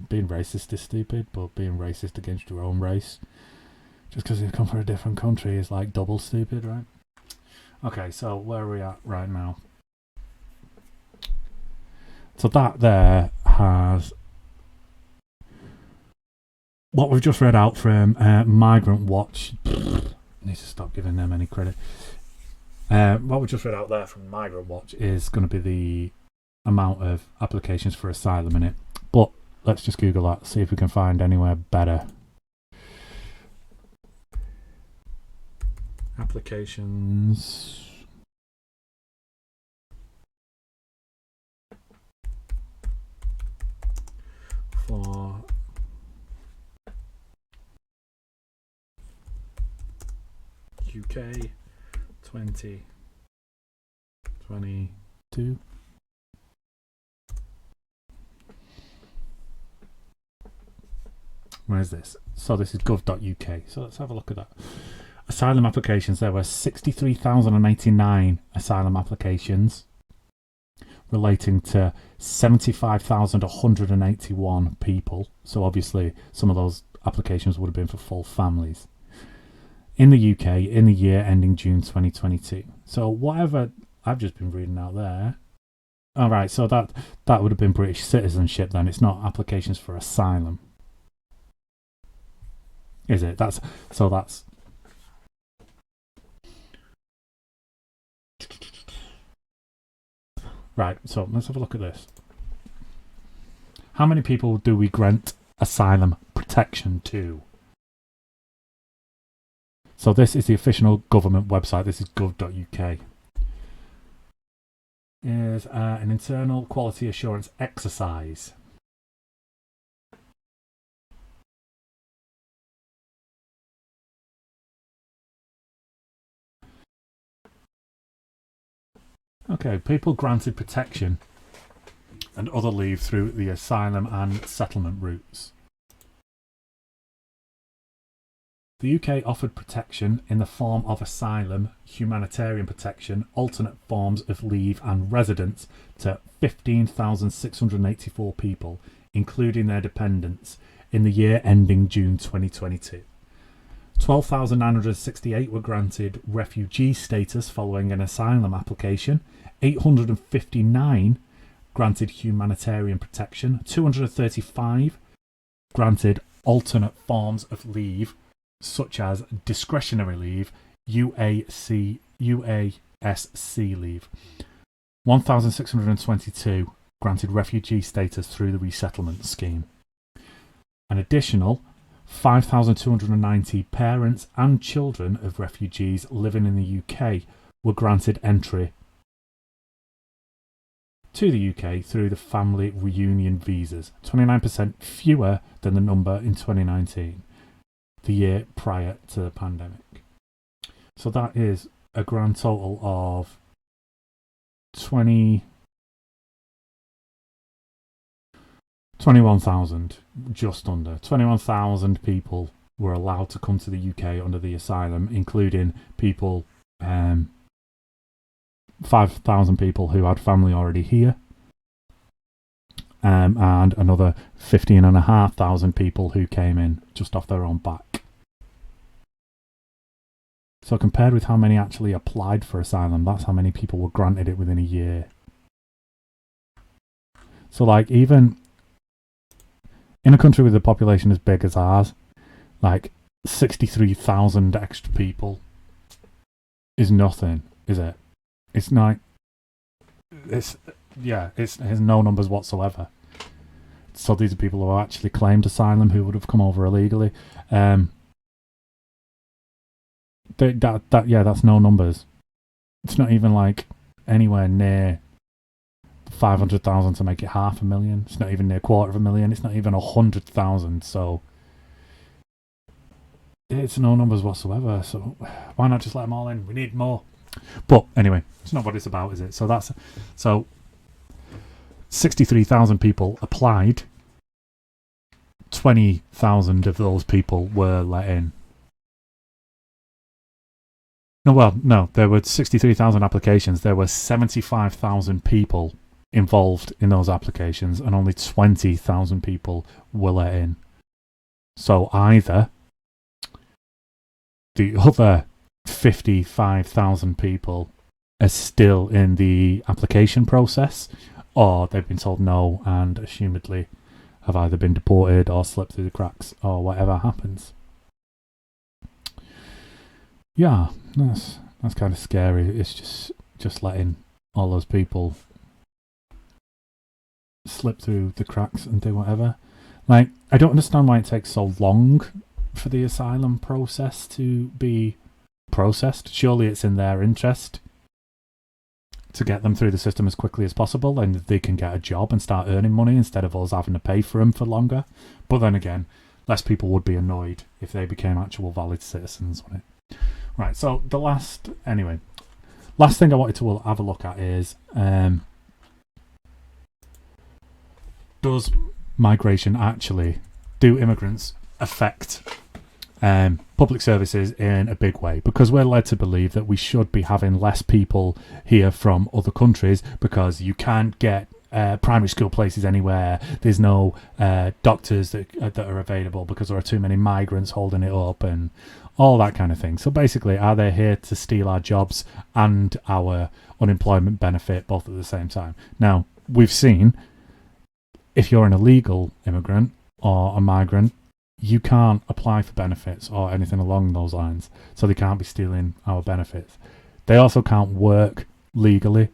being racist is stupid, but being racist against your own race, just because you come from a different country, is like double stupid, right? Okay, so where are we at right now? So that there has what we've just read out from Migrant Watch. I need to stop giving them any credit. What we just read out there from Migrant Watch is going to be the amount of applications for asylum in it. But let's just Google that, see if we can find anywhere better. Applications for UK 2022. Where is this? So this is gov.uk. So let's have a look at that. Asylum applications. There were 63,089 asylum applications relating to 75,181 people. So obviously some of those applications would have been for full families in the UK in the year ending June 2022. So whatever I've just been reading out there. All right, so that would have been British citizenship then. It's not applications for asylum, is it? That's right. So let's have a look at this. How many people do we grant asylum protection to? So this is the official government website. This is gov.uk. Is an internal quality assurance exercise. Okay, people granted protection and other leave through the asylum and settlement routes. The UK offered protection in the form of asylum, humanitarian protection, alternate forms of leave and residence to 15,684 people, including their dependents, in the year ending June 2022. 12,968 were granted refugee status following an asylum application, 859 granted humanitarian protection, 235 granted alternate forms of leave, such as discretionary leave, UASC leave. 1,622 granted refugee status through the resettlement scheme. An additional 5,290 parents and children of refugees living in the UK were granted entry to the UK through the family reunion visas, 29% fewer than the number in 2019. The year prior to the pandemic. So that is a grand total of 21,000, just under 21,000 people were allowed to come to the UK under the asylum, including people, 5,000 people who had family already here, and another 15,500 people who came in just off their own back. So compared with how many actually applied for asylum, that's how many people were granted it within a year. So like even in a country with a population as big as ours, like 63,000 extra people is nothing, is it? It's not. It has no numbers whatsoever. So these are people who actually claimed asylum who would have come over illegally. That's no numbers. It's not even like anywhere near 500,000 to make it 500,000. It's not even near 250,000. It's not even 100,000. So it's no numbers whatsoever. So why not just let them all in? We need more. But anyway, it's not what it's about, is it? So 63,000 people applied. 20,000 of those people were let in. No, there were 63,000 applications. There were 75,000 people involved in those applications, and only 20,000 people were let in. So either the other 55,000 people are still in the application process, or they've been told no and assumedly have either been deported or slipped through the cracks or whatever happens. Yeah, that's kind of scary. It's just letting all those people slip through the cracks and do whatever. Like, I don't understand why it takes so long for the asylum process to be processed. Surely it's in their interest to get them through the system as quickly as possible, and they can get a job and start earning money instead of us having to pay for them for longer. But then again, less people would be annoyed if they became actual valid citizens on it. Right, so last thing I wanted to have a look at is, does migration do immigrants affect public services in a big way, because we're led to believe that we should be having less people here from other countries because you can't get primary school places anywhere. There's no doctors that are available because there are too many migrants holding it up and all that kind of thing. So basically, are they here to steal our jobs and our unemployment benefit both at the same time? Now, we've seen if you're an illegal immigrant or a migrant, you can't apply for benefits or anything along those lines. So they can't be stealing our benefits. They also can't work legally.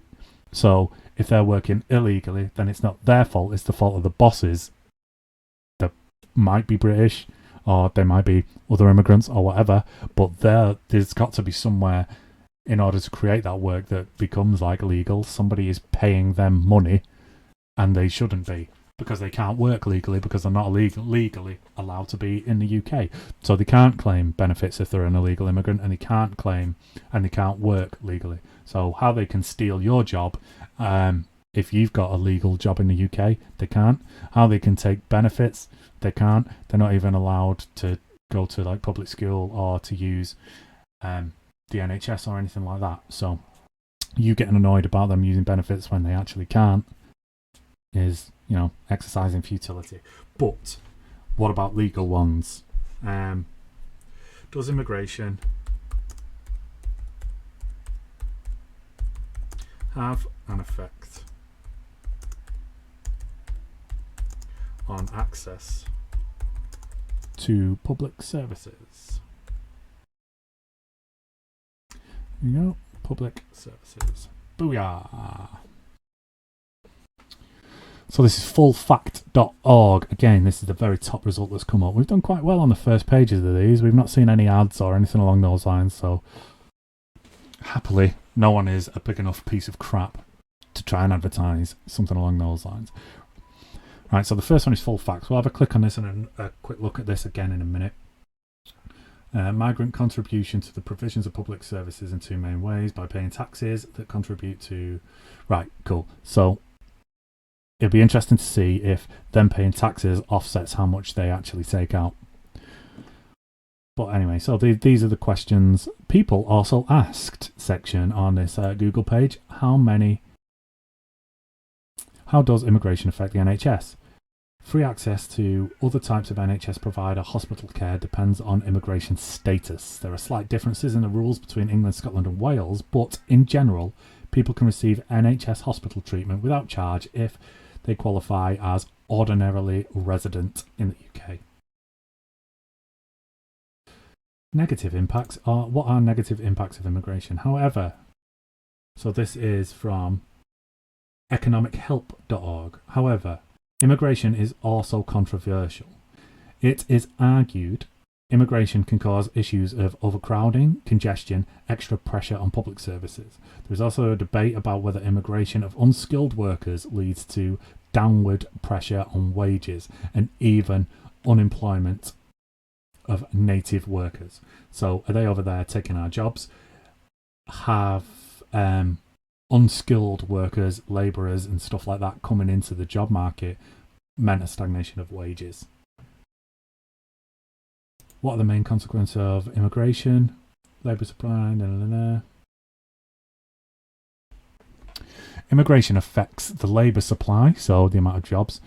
So if they're working illegally, then it's not their fault. It's the fault of the bosses that might be British or they might be other immigrants or whatever. But there's got to be somewhere in order to create that work that becomes like legal. Somebody is paying them money and they shouldn't be, because they can't work legally because they're not legally allowed to be in the UK. So they can't claim benefits if they're an illegal immigrant, and they can't work legally. So how they can steal your job, if you've got a legal job in the UK, they can't. How they can take benefits, they can't. They're not even allowed to go to like public school or to use the NHS or anything like that. So you getting annoyed about them using benefits when they actually can't is, exercising futility. But what about legal ones? Does immigration have an effect on access to public services? There you go, public services. Booyah! So this is fullfact.org. Again, this is the very top result that's come up. We've done quite well on the first pages of these. We've not seen any ads or anything along those lines. So happily, no one is a big enough piece of crap to try and advertise something along those lines. Right, so the first one is full facts. We'll have a click on this and a quick look at this again in a minute. Migrant contribution to the provisions of public services in two main ways: by paying taxes that contribute to... Right, cool. So it'll be interesting to see if them paying taxes offsets how much they actually take out. But anyway, so these are the questions. People also asked section on this Google page. How does immigration affect the NHS? Free access to other types of NHS provider hospital care depends on immigration status. There are slight differences in the rules between England, Scotland and Wales, but in general, people can receive NHS hospital treatment without charge if they qualify as ordinarily resident in the UK. Negative impacts are... What are negative impacts of immigration? However, so this is from economichealth.org. However, immigration is also controversial. It is argued immigration can cause issues of overcrowding, congestion, extra pressure on public services. There is also a debate about whether immigration of unskilled workers leads to downward pressure on wages and even unemployment of native workers. So are they over there taking our jobs? Have unskilled workers, labourers and stuff like that coming into the job market meant a stagnation of wages? What are the main consequences of immigration? Labour supply, Immigration affects the labour supply, so the amount of jobs,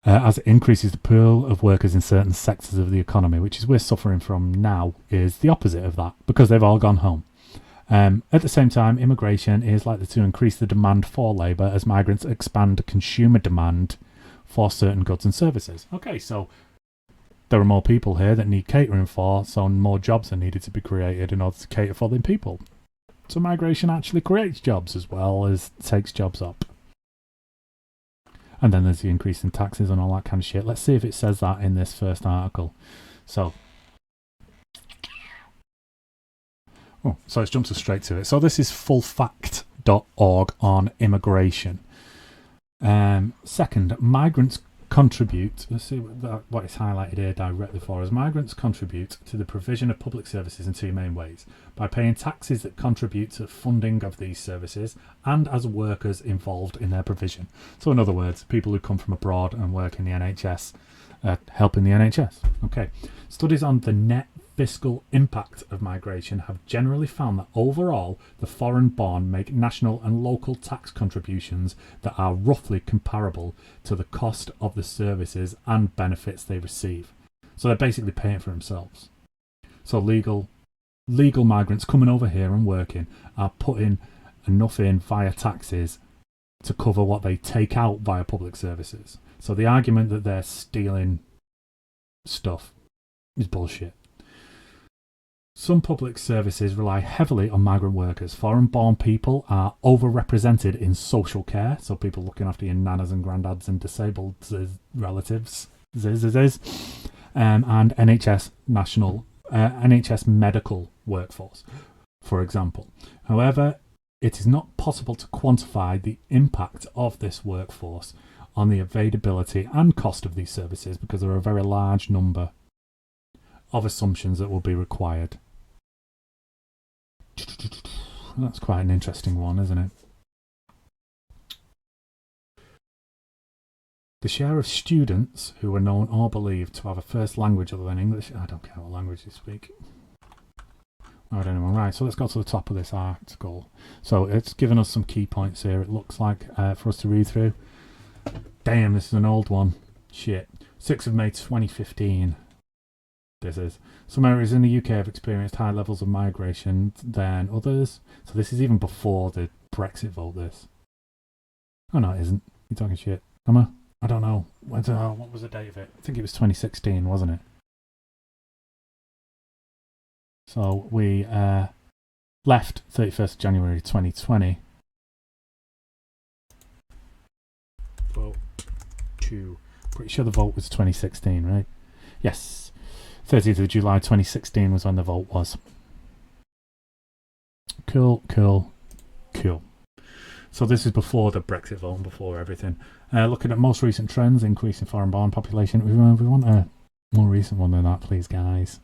as it increases the pool of workers in certain sectors of the economy, which is we're suffering from now, is the opposite of that, because they've all gone home. At the same time, immigration is likely to increase the demand for labour as migrants expand consumer demand for certain goods and services. Okay, so there are more people here that need catering for, so more jobs are needed to be created in order to cater for them people. So migration actually creates jobs as well as takes jobs up. And then there's the increase in taxes and all that kind of shit. Let's see if it says that in this first article. So let's jump straight to it. So this is fullfact.org on immigration. Second, migrants contribute... Let's see what is highlighted here directly for us. Migrants contribute to the provision of public services in two main ways: by paying taxes that contribute to funding of these services and as workers involved in their provision. So in other words, people who come from abroad and work in the NHS helping the NHS. Okay. Studies on the net fiscal impact of migration have generally found that overall the foreign-born make national and local tax contributions that are roughly comparable to the cost of the services and benefits they receive. So they're basically paying for themselves. So legal migrants coming over here and working are putting enough in via taxes to cover what they take out via public services. So the argument that they're stealing stuff is bullshit. Some public services rely heavily on migrant workers. Foreign-born people are overrepresented in social care, so people looking after your nanas and granddads and disabled relatives, and NHS NHS medical workforce, for example. However, it is not possible to quantify the impact of this workforce on the availability and cost of these services because there are a very large number of assumptions that will be required. That's quite an interesting one, isn't it? The share of students who are known or believed to have a first language other than English, I don't care what language you speak. Not anyone. Right, so let's go to the top of this article. So it's given us some key points here, it looks like, for us to read through. Damn, this is an old one. Shit. 6th of May 2015. This is. Some areas in the UK have experienced higher levels of migration than others. So this is even before the Brexit vote, this. Oh no, it isn't. You're talking shit. Am I? I don't know. What was the date of it? I think it was 2016, wasn't it? So we left 31st of January 2020. Vote 2. Pretty sure the vote was 2016, right? Yes. 30th of July 2016 was when the vote was. Cool. So this is before the Brexit vote and before everything. Looking at most recent trends, increasing foreign-born population. We want a more recent one than that, please, guys.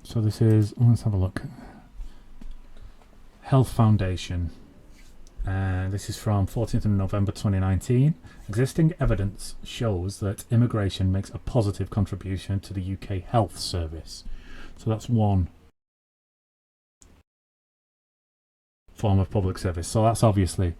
So this is, let's have a look. Health Foundation. This is from 14th of November 2019. Existing evidence shows that immigration makes a positive contribution to the UK health service. So that's one form of public service. So that's obviously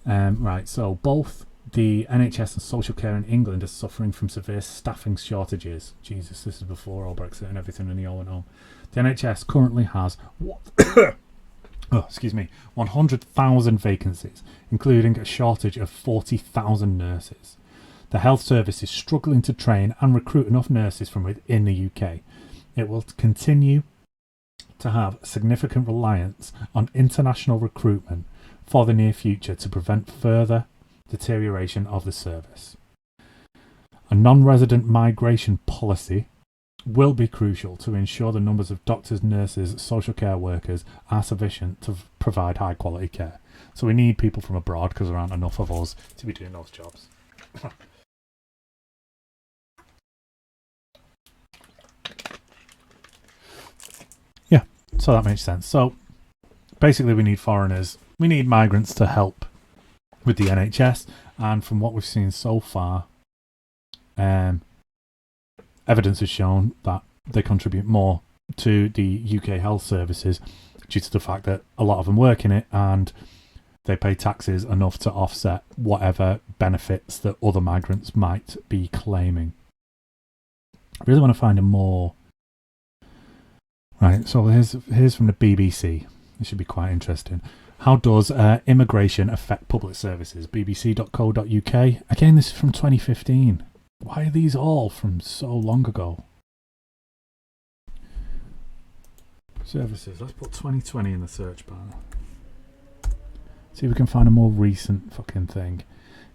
right. So both the NHS and social care in England are suffering from severe staffing shortages. Jesus, this is before all Brexit and everything and the all and all. The NHS currently has 100,000 vacancies, including a shortage of 40,000 nurses. The health service is struggling to train and recruit enough nurses from within the UK. It will continue to have significant reliance on international recruitment for the near future to prevent further deterioration of the service. A non-resident migration policy will be crucial to ensure the numbers of doctors, nurses, social care workers are sufficient to provide high quality care. So we need people from abroad because there aren't enough of us to be doing those jobs. Yeah, so that makes sense. So basically we need foreigners, we need migrants to help with the NHS, and from what we've seen so far, evidence has shown that they contribute more to the UK health services due to the fact that a lot of them work in it and they pay taxes enough to offset whatever benefits that other migrants might be claiming. I really want to find a more... Right, so here's from the BBC. This should be quite interesting. How does immigration affect public services? bbc.co.uk. Again, this is from 2015. Why are these all from so long ago? Services. Let's put 2020 in the search bar. See if we can find a more recent fucking thing.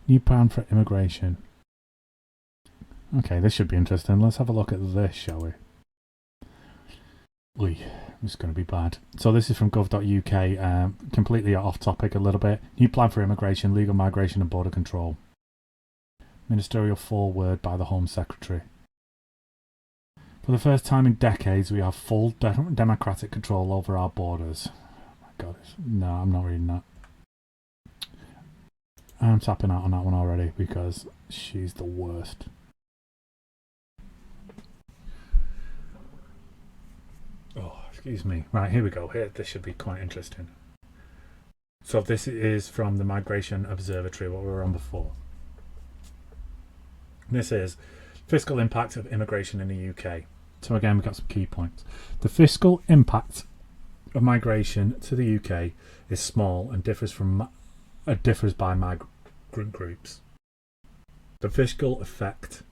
New plan for immigration. Okay, this should be interesting. Let's have a look at this, shall we? Oi, this is going to be bad. So this is from gov.uk, completely off topic a little bit. New plan for immigration, legal migration and border control. Ministerial foreword by the Home Secretary. For the first time in decades, we have full democratic control over our borders. Oh my God. No, I'm not reading that. I'm tapping out on that one already because she's the worst. Oh, excuse me. Right, here we go. Here, this should be quite interesting. So this is from the Migration Observatory, what we were on before. This is fiscal impact of immigration in the UK. So again, we've got some key points. The fiscal impact of migration to the UK is small and differs by migrant groups. The fiscal effect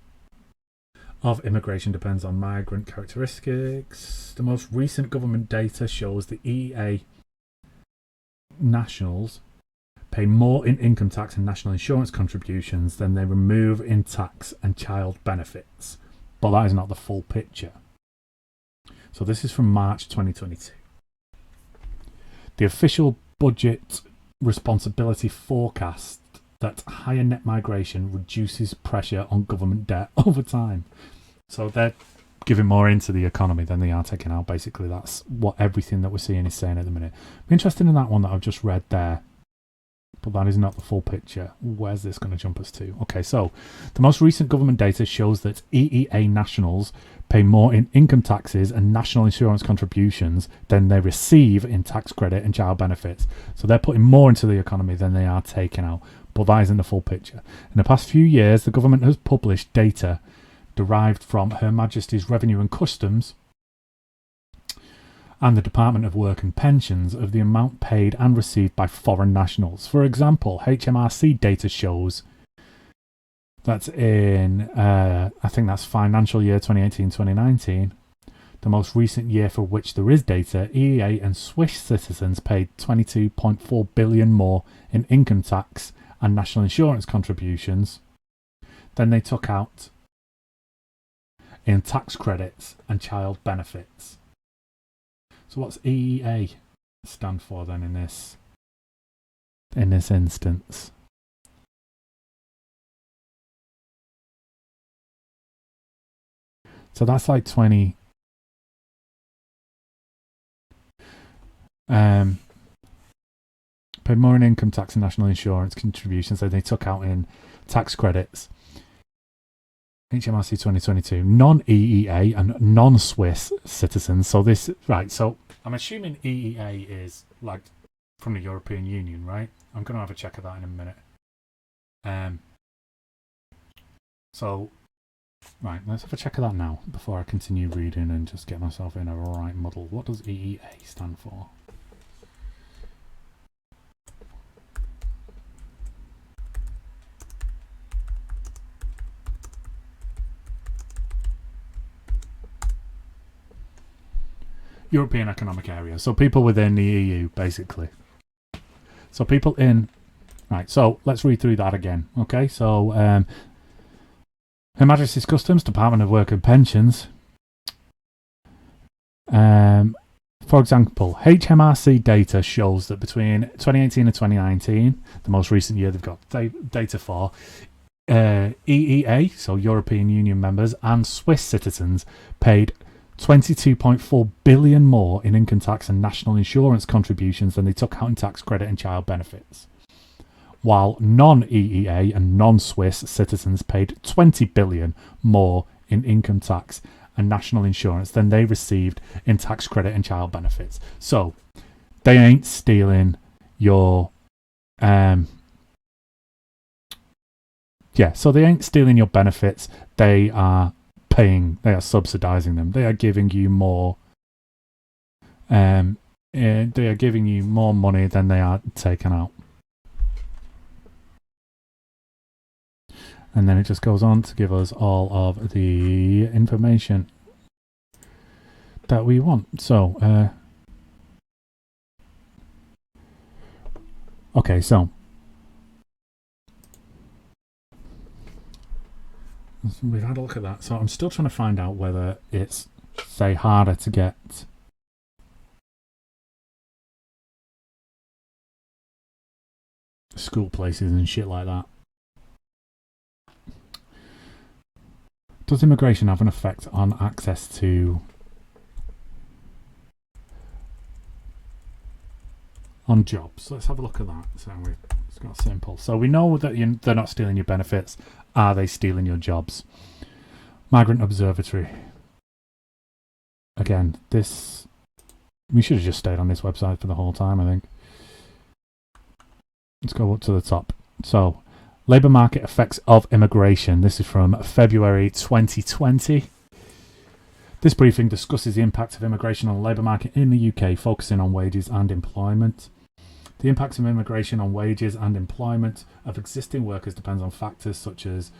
of immigration depends on migrant characteristics. The most recent government data shows the EEA nationals pay more in income tax and national insurance contributions than they remove in tax and child benefits. But that is not the full picture. So this is from March 2022. The official budget responsibility forecast that higher net migration reduces pressure on government debt over time. So they're giving more into the economy than they are taking out. Basically, that's what everything that we're seeing is saying at the minute. I'm interested in that one that I've just read there, but that is not the full picture. Where's this going to jump us to? Okay, so the most recent government data shows that EEA nationals pay more in income taxes and national insurance contributions than they receive in tax credit and child benefits. So they're putting more into the economy than they are taking out, but that isn't the full picture. In the past few years, the government has published data derived from Her Majesty's Revenue and Customs and the Department of Work and Pensions of the amount paid and received by foreign nationals. For example, HMRC data shows that in, I think that's financial year 2018-2019, the most recent year for which there is data, EEA and Swiss citizens paid 22.4 billion more in income tax and national insurance contributions than they took out in tax credits and child benefits. So what's EEA stand for then in this instance? So that's like 20 paid more in income tax and national insurance contributions than they took out in tax credits. HMRC 2022, non-EEA and non-Swiss citizens. So this, right, so I'm assuming EEA is like from the European Union, right? I'm going to have a check of that in a minute. So, right, let's have a check of that now before I continue reading and just get myself in a right muddle. What does EEA stand for? European Economic Area. So people within the EU, basically. So people in... Right, so let's read through that again. Okay, so Her Majesty's Customs, Department of Work and Pensions. For example, HMRC data shows that between 2018 and 2019, the most recent year they've got data for, EEA, so European Union members, and Swiss citizens paid 22.4 billion more in income tax and national insurance contributions than they took out in tax credit and child benefits, while non-EEA and non-Swiss citizens paid 20 billion more in income tax and national insurance than they received in tax credit and child benefits. So they ain't stealing your so they ain't stealing your benefits. They are subsidizing them. They are giving you more they are giving you more money than they are taking out. And then it just goes on to give us all of the information that we want. So okay, so we've had a look at that. So I'm still trying to find out whether it's, say, harder to get school places and shit like that. Does immigration have an effect on access to jobs? Let's have a look at that. So it's got simple. So we know that they're not stealing your benefits. Are they stealing your jobs? Migrant Observatory. Again, we should have just stayed on this website for the whole time, I think. Let's go up to the top. So, labour market effects of immigration. This is from February 2020. This briefing discusses the impact of immigration on the labour market in the UK, focusing on wages and employment. The impacts of immigration on wages and employment of existing workers depends on factors such as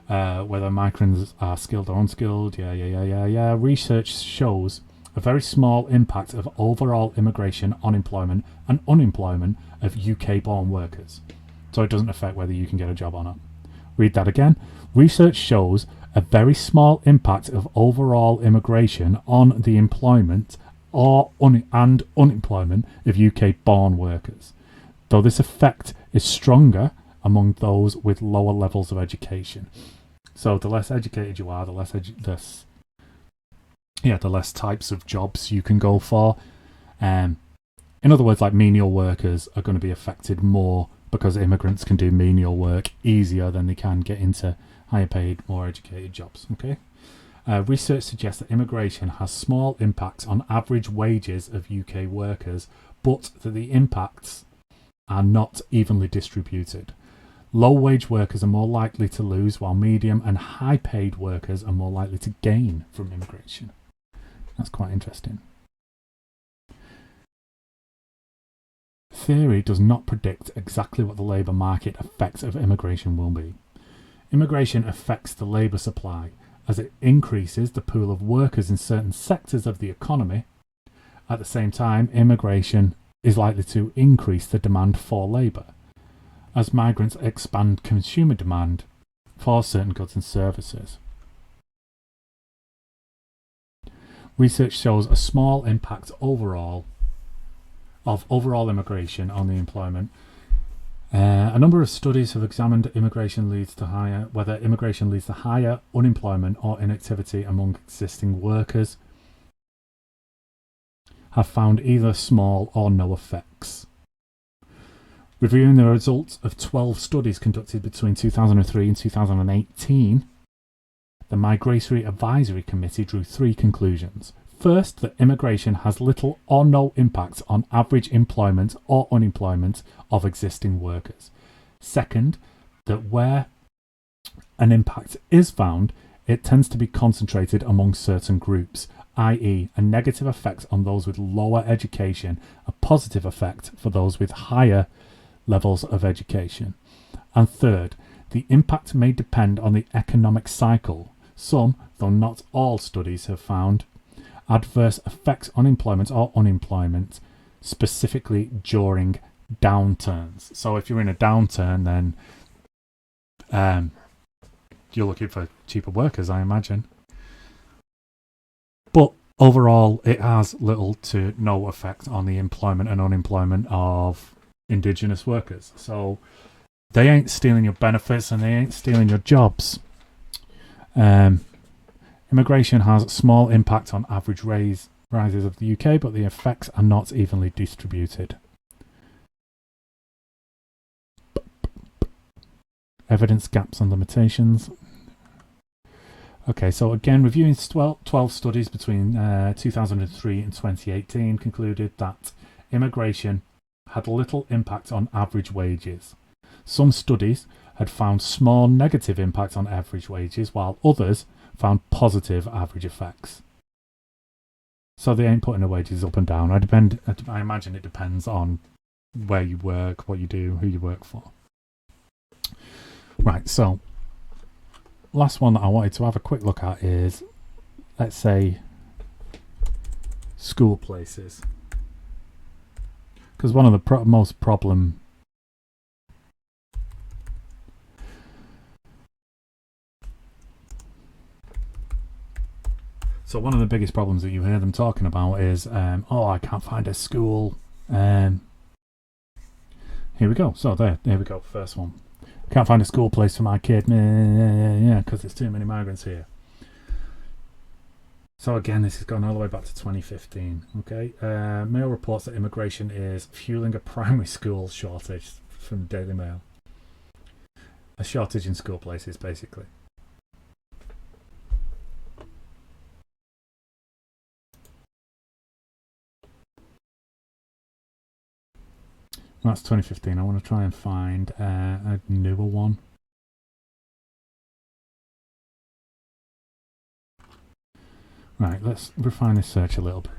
whether migrants are skilled or unskilled. Research shows a very small impact of overall immigration on employment and unemployment of UK-born workers. So it doesn't affect whether you can get a job or not. Read that again. Research shows a very small impact of overall immigration on the employment and unemployment of UK-born workers, though this effect is stronger among those with lower levels of education. So the less educated you are, the less types of jobs you can go for. In other words, like menial workers are going to be affected more because immigrants can do menial work easier than they can get into higher paid, more educated jobs. Okay. Research suggests that immigration has small impacts on average wages of UK workers, but that the impacts are not evenly distributed. Low-wage workers are more likely to lose, while medium and high-paid workers are more likely to gain from immigration. That's quite interesting. Theory does not predict exactly what the labour market effects of immigration will be. Immigration affects the labour supply, as it increases the pool of workers in certain sectors of the economy. At the same time, immigration is likely to increase the demand for labour, as migrants expand consumer demand for certain goods and services. Research shows a small impact overall immigration on the employment. A number of studies have examined whether immigration leads to higher unemployment or inactivity among existing workers, have found either small or no effects. Reviewing the results of 12 studies conducted between 2003 and 2018, the Migratory Advisory Committee drew 3 conclusions. First, that immigration has little or no impact on average employment or unemployment of existing workers. Second, that where an impact is found, it tends to be concentrated among certain groups, i.e. a negative effect on those with lower education, a positive effect for those with higher levels of education. And third, the impact may depend on the economic cycle. Some, though not all, studies have found adverse effects on employment or unemployment, specifically during downturns. So if you're in a downturn, then you're looking for cheaper workers, I imagine. But overall, it has little to no effect on the employment and unemployment of Indigenous workers. So they ain't stealing your benefits and they ain't stealing your jobs. Immigration has small impact on average rises of the UK, but the effects are not evenly distributed. Evidence gaps and limitations. Okay, so again, reviewing 12 studies between 2003 and 2018 concluded that immigration had little impact on average wages. Some studies had found small negative impact on average wages, while others found positive average effects. So they ain't putting the wages up and down. I imagine it depends on where you work, what you do, who you work for. Right, so last one that I wanted to have a quick look at is, let's say, school places. Because one of the most problem So one of the biggest problems that you hear them talking about is, I can't find a school. Here we go. So there we go. First one. Can't find a school place for my kid. Yeah, because there's too many migrants here. So again, this has gone all the way back to 2015. Okay, Mail reports that immigration is fueling a primary school shortage from Daily Mail. A shortage in school places, basically. That's 2015. I want to try and find a newer one. Right, let's refine this search a little bit.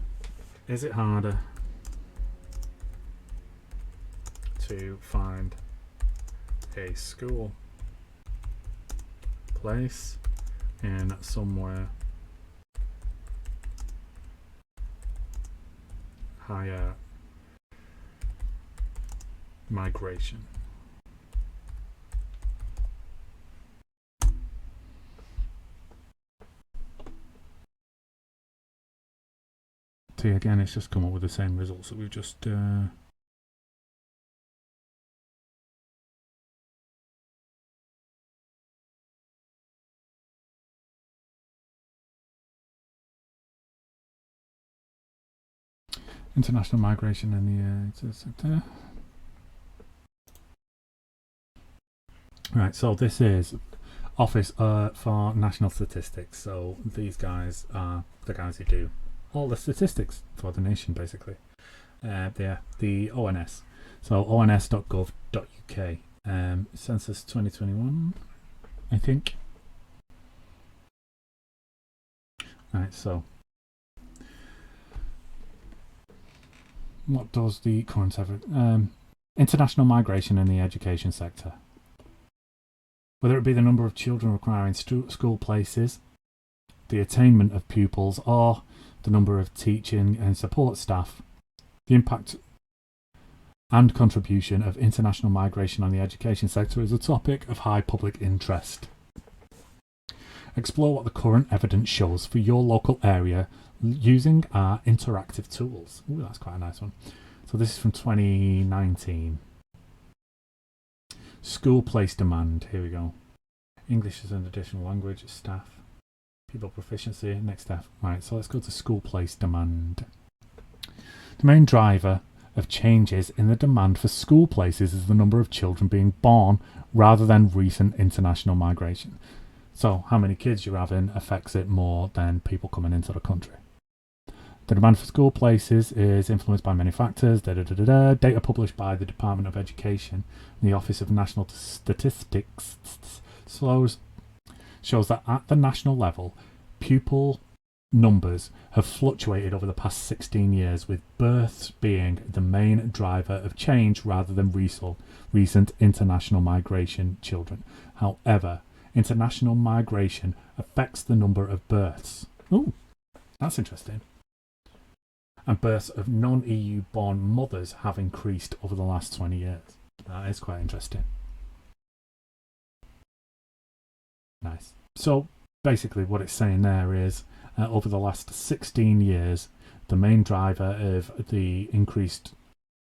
Is it harder to find a school place in somewhere higher migration? See, again, it's just come up with the same results that we've just international migration in the sector. Right, so this is Office for National Statistics. So these guys are the guys who do all the statistics for the nation, basically. They're the ONS. So ons.gov.uk. Census 2021, I think. Right, so what does the current international migration in the education sector? Whether it be the number of children requiring school places, the attainment of pupils, or the number of teaching and support staff, the impact and contribution of international migration on the education sector is a topic of high public interest. Explore what the current evidence shows for your local area using our interactive tools. Ooh, that's quite a nice one. So this is from 2019. School place demand. Here we go. English as an additional language. Staff. People proficiency. Next step. Right, so let's go to school place demand. The main driver of changes in the demand for school places is the number of children being born rather than recent international migration. So how many kids you're having affects it more than people coming into the country. The demand for school places is influenced by many factors. Data published by the Department of Education and the Office of National Statistics shows that at the national level, pupil numbers have fluctuated over the past 16 years, with births being the main driver of change rather than recent international migration children. However, international migration affects the number of births. Ooh, that's interesting. And births of non-EU born mothers have increased over the last 20 years. That is quite interesting. Nice. So basically what it's saying there is over the last 16 years, the main driver of the increased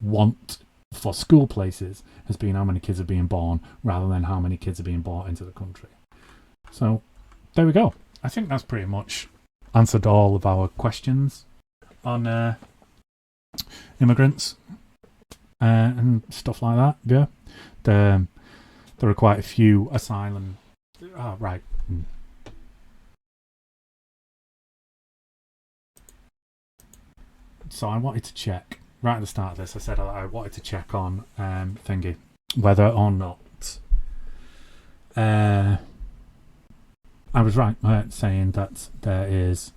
want for school places has been how many kids are being born rather than how many kids are being brought into the country. So there we go. I think that's pretty much answered all of our questions on immigrants and stuff like that. Yeah, there are quite a few asylum. Oh, right. So I wanted to check right at the start of this. I said I wanted to check on thingy whether or not I was right saying that there is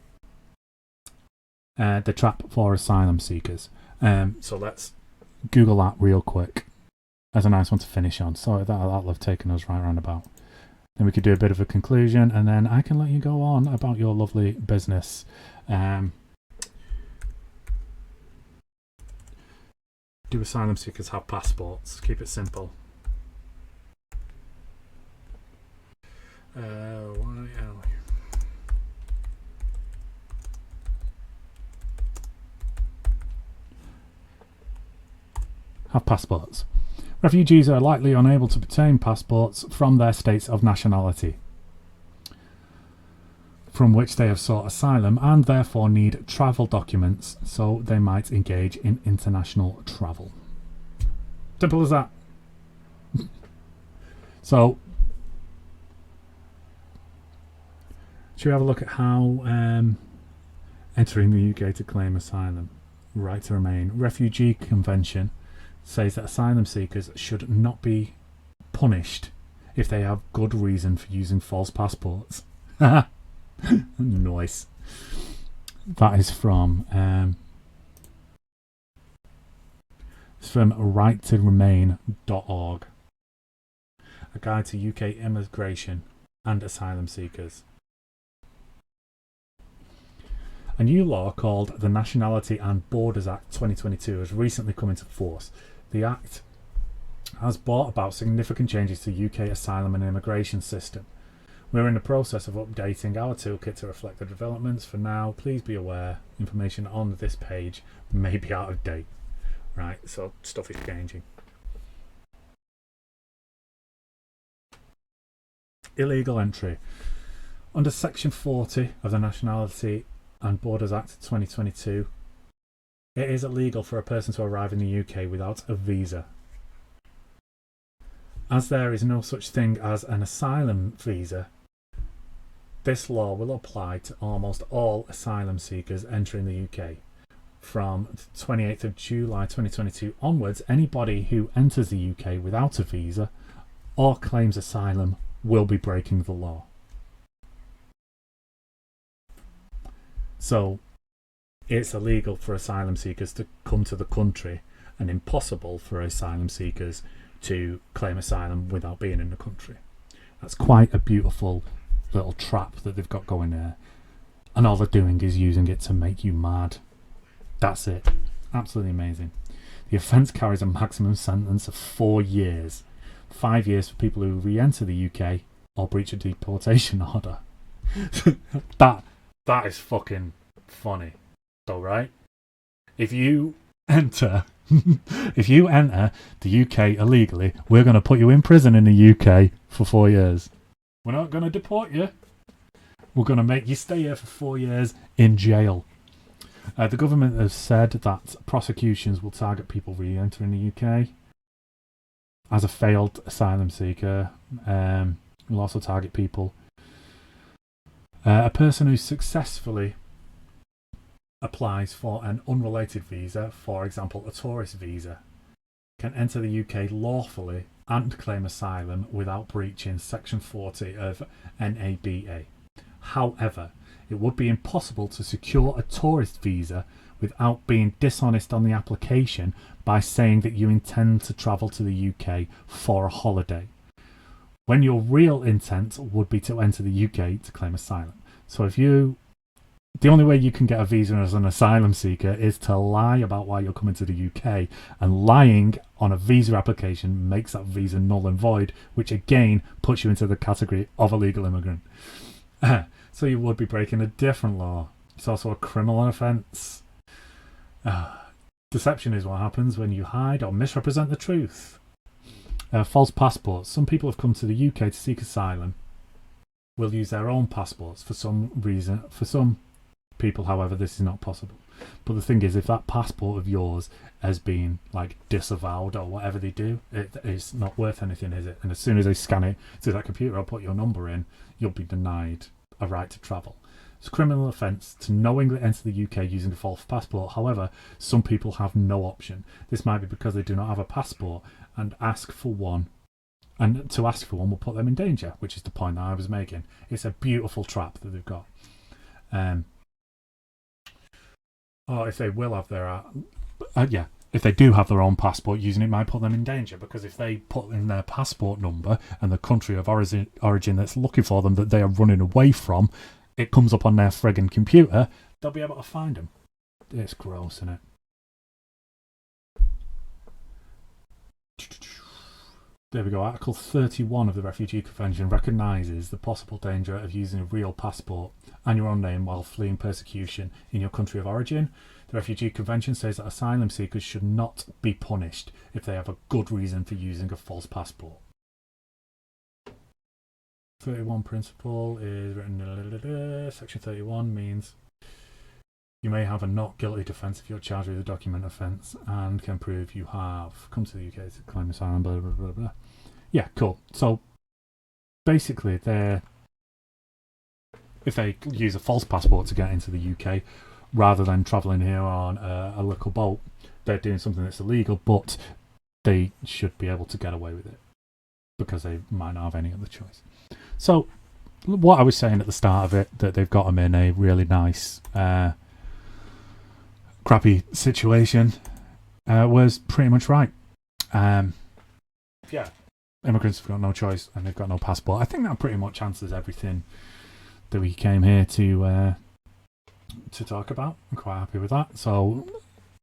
the trap for asylum seekers. So let's Google that real quick as a nice one to finish on. So that'll have taken us right round about. Then we could do a bit of a conclusion, and then I can let you go on about your lovely business. Do asylum seekers have passports? Keep it simple. Have passports. Refugees are likely unable to obtain passports from their states of nationality. from which they have sought asylum and therefore need travel documents, so they might engage in international travel. Simple as that. So, should we have a look at how entering the UK to claim asylum? Right to remain. Refugee Convention says that asylum seekers should not be punished if they have good reason for using false passports. Nice. That is from it's from righttoremain.org, a guide to UK immigration and asylum seekers. A new law called the Nationality and Borders Act 2022 has recently come into force. The Act has brought about significant changes to the UK asylum and immigration system. We're in the process of updating our toolkit to reflect the developments. For now, please be aware, information on this page may be out of date. Right, so stuff is changing. Illegal entry. Under Section 40 of the Nationality and Borders Act 2022, it is illegal for a person to arrive in the UK without a visa. As there is no such thing as an asylum visa, this law will apply to almost all asylum seekers entering the UK. From the 28th of July 2022 onwards, anybody who enters the UK without a visa or claims asylum will be breaking the law. So, it's illegal for asylum seekers to come to the country and impossible for asylum seekers to claim asylum without being in the country. That's quite a beautiful little trap that they've got going there. And all they're doing is using it to make you mad. That's it. Absolutely amazing. The offence carries a maximum sentence of 4 years. 5 years for people who re-enter the UK or breach a deportation order. That is fucking funny. Though, right? If you enter the UK illegally, we're going to put you in prison in the UK for 4 years. We're not going to deport you. We're going to make you stay here for 4 years in jail. The government has said that prosecutions will target people re-entering the UK. As a failed asylum seeker, will also target people. A person who successfully applies for an unrelated visa, for example a tourist visa, can enter the UK lawfully and claim asylum without breaching Section 40 of NABA. However, it would be impossible to secure a tourist visa without being dishonest on the application by saying that you intend to travel to the UK for a holiday, when your real intent would be to enter the UK to claim asylum. So the only way you can get a visa as an asylum seeker is to lie about why you're coming to the UK, and lying on a visa application makes that visa null and void, which again puts you into the category of illegal immigrant. So you would be breaking a different law. It's also a criminal offence. Deception is what happens when you hide or misrepresent the truth. False passports. Some people have come to the UK to seek asylum will use their own passports for some reason. For some people, however, this is not possible. But the thing is, if that passport of yours has been like disavowed or whatever they do, it's not worth anything, is it? And as soon as they scan it to that computer or put your number in, you'll be denied a right to travel. It's a criminal offence to knowingly enter the UK using a false passport. However, some people have no option. This might be because they do not have a passport and ask for one. And to ask for one will put them in danger, which is the point that I was making. It's a beautiful trap that they've got. Or if they will have their... if they do have their own passport, using it might put them in danger, because if they put in their passport number and the country of origin that's looking for them that they are running away from, it comes up on their friggin' computer, they'll be able to find them. It's gross, isn't it? There we go. Article 31 of the Refugee Convention recognises the possible danger of using a real passport and your own name while fleeing persecution in your country of origin. The Refugee Convention says that asylum seekers should not be punished if they have a good reason for using a false passport. 31 principle is written. Section 31 means you may have a not guilty defence if you're charged with a document offence and can prove you have come to the UK to claim asylum, blah, blah, blah, blah. Yeah, cool. So basically, if they use a false passport to get into the UK rather than travelling here on a local boat, they're doing something that's illegal, but they should be able to get away with it because they might not have any other choice. So what I was saying at the start of it, that they've got them in a really nice crappy situation, was pretty much right. Yeah, immigrants have got no choice and they've got no passport. I think that pretty much answers everything that we came here to talk about. I'm quite happy with that. So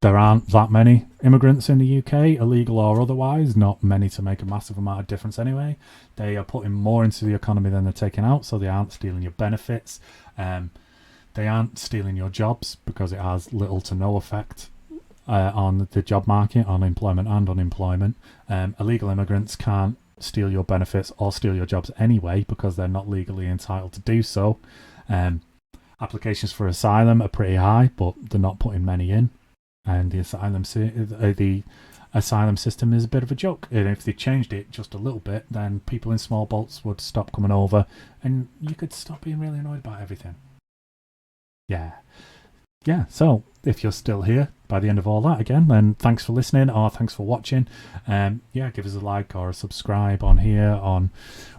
there aren't that many immigrants in the UK, illegal or otherwise, not many to make a massive amount of difference anyway. They are putting more into the economy than they're taking out, so they aren't stealing your benefits. They aren't stealing your jobs because it has little to no effect on the job market, on employment and unemployment. Illegal immigrants can't steal your benefits or steal your jobs anyway because they're not legally entitled to do so. Applications for asylum are pretty high, but they're not putting many in. And the asylum system is a bit of a joke. And if they changed it just a little bit, then people in small boats would stop coming over and you could stop being really annoyed about everything. Yeah, so if you're still here by the end of all that again, then thanks for listening or thanks for watching. Give us a like or a subscribe on here.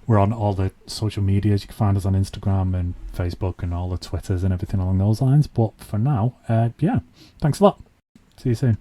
We're on all the social medias. You can find us on Instagram and Facebook and all the Twitters and everything along those lines. But for now, thanks a lot. See you soon.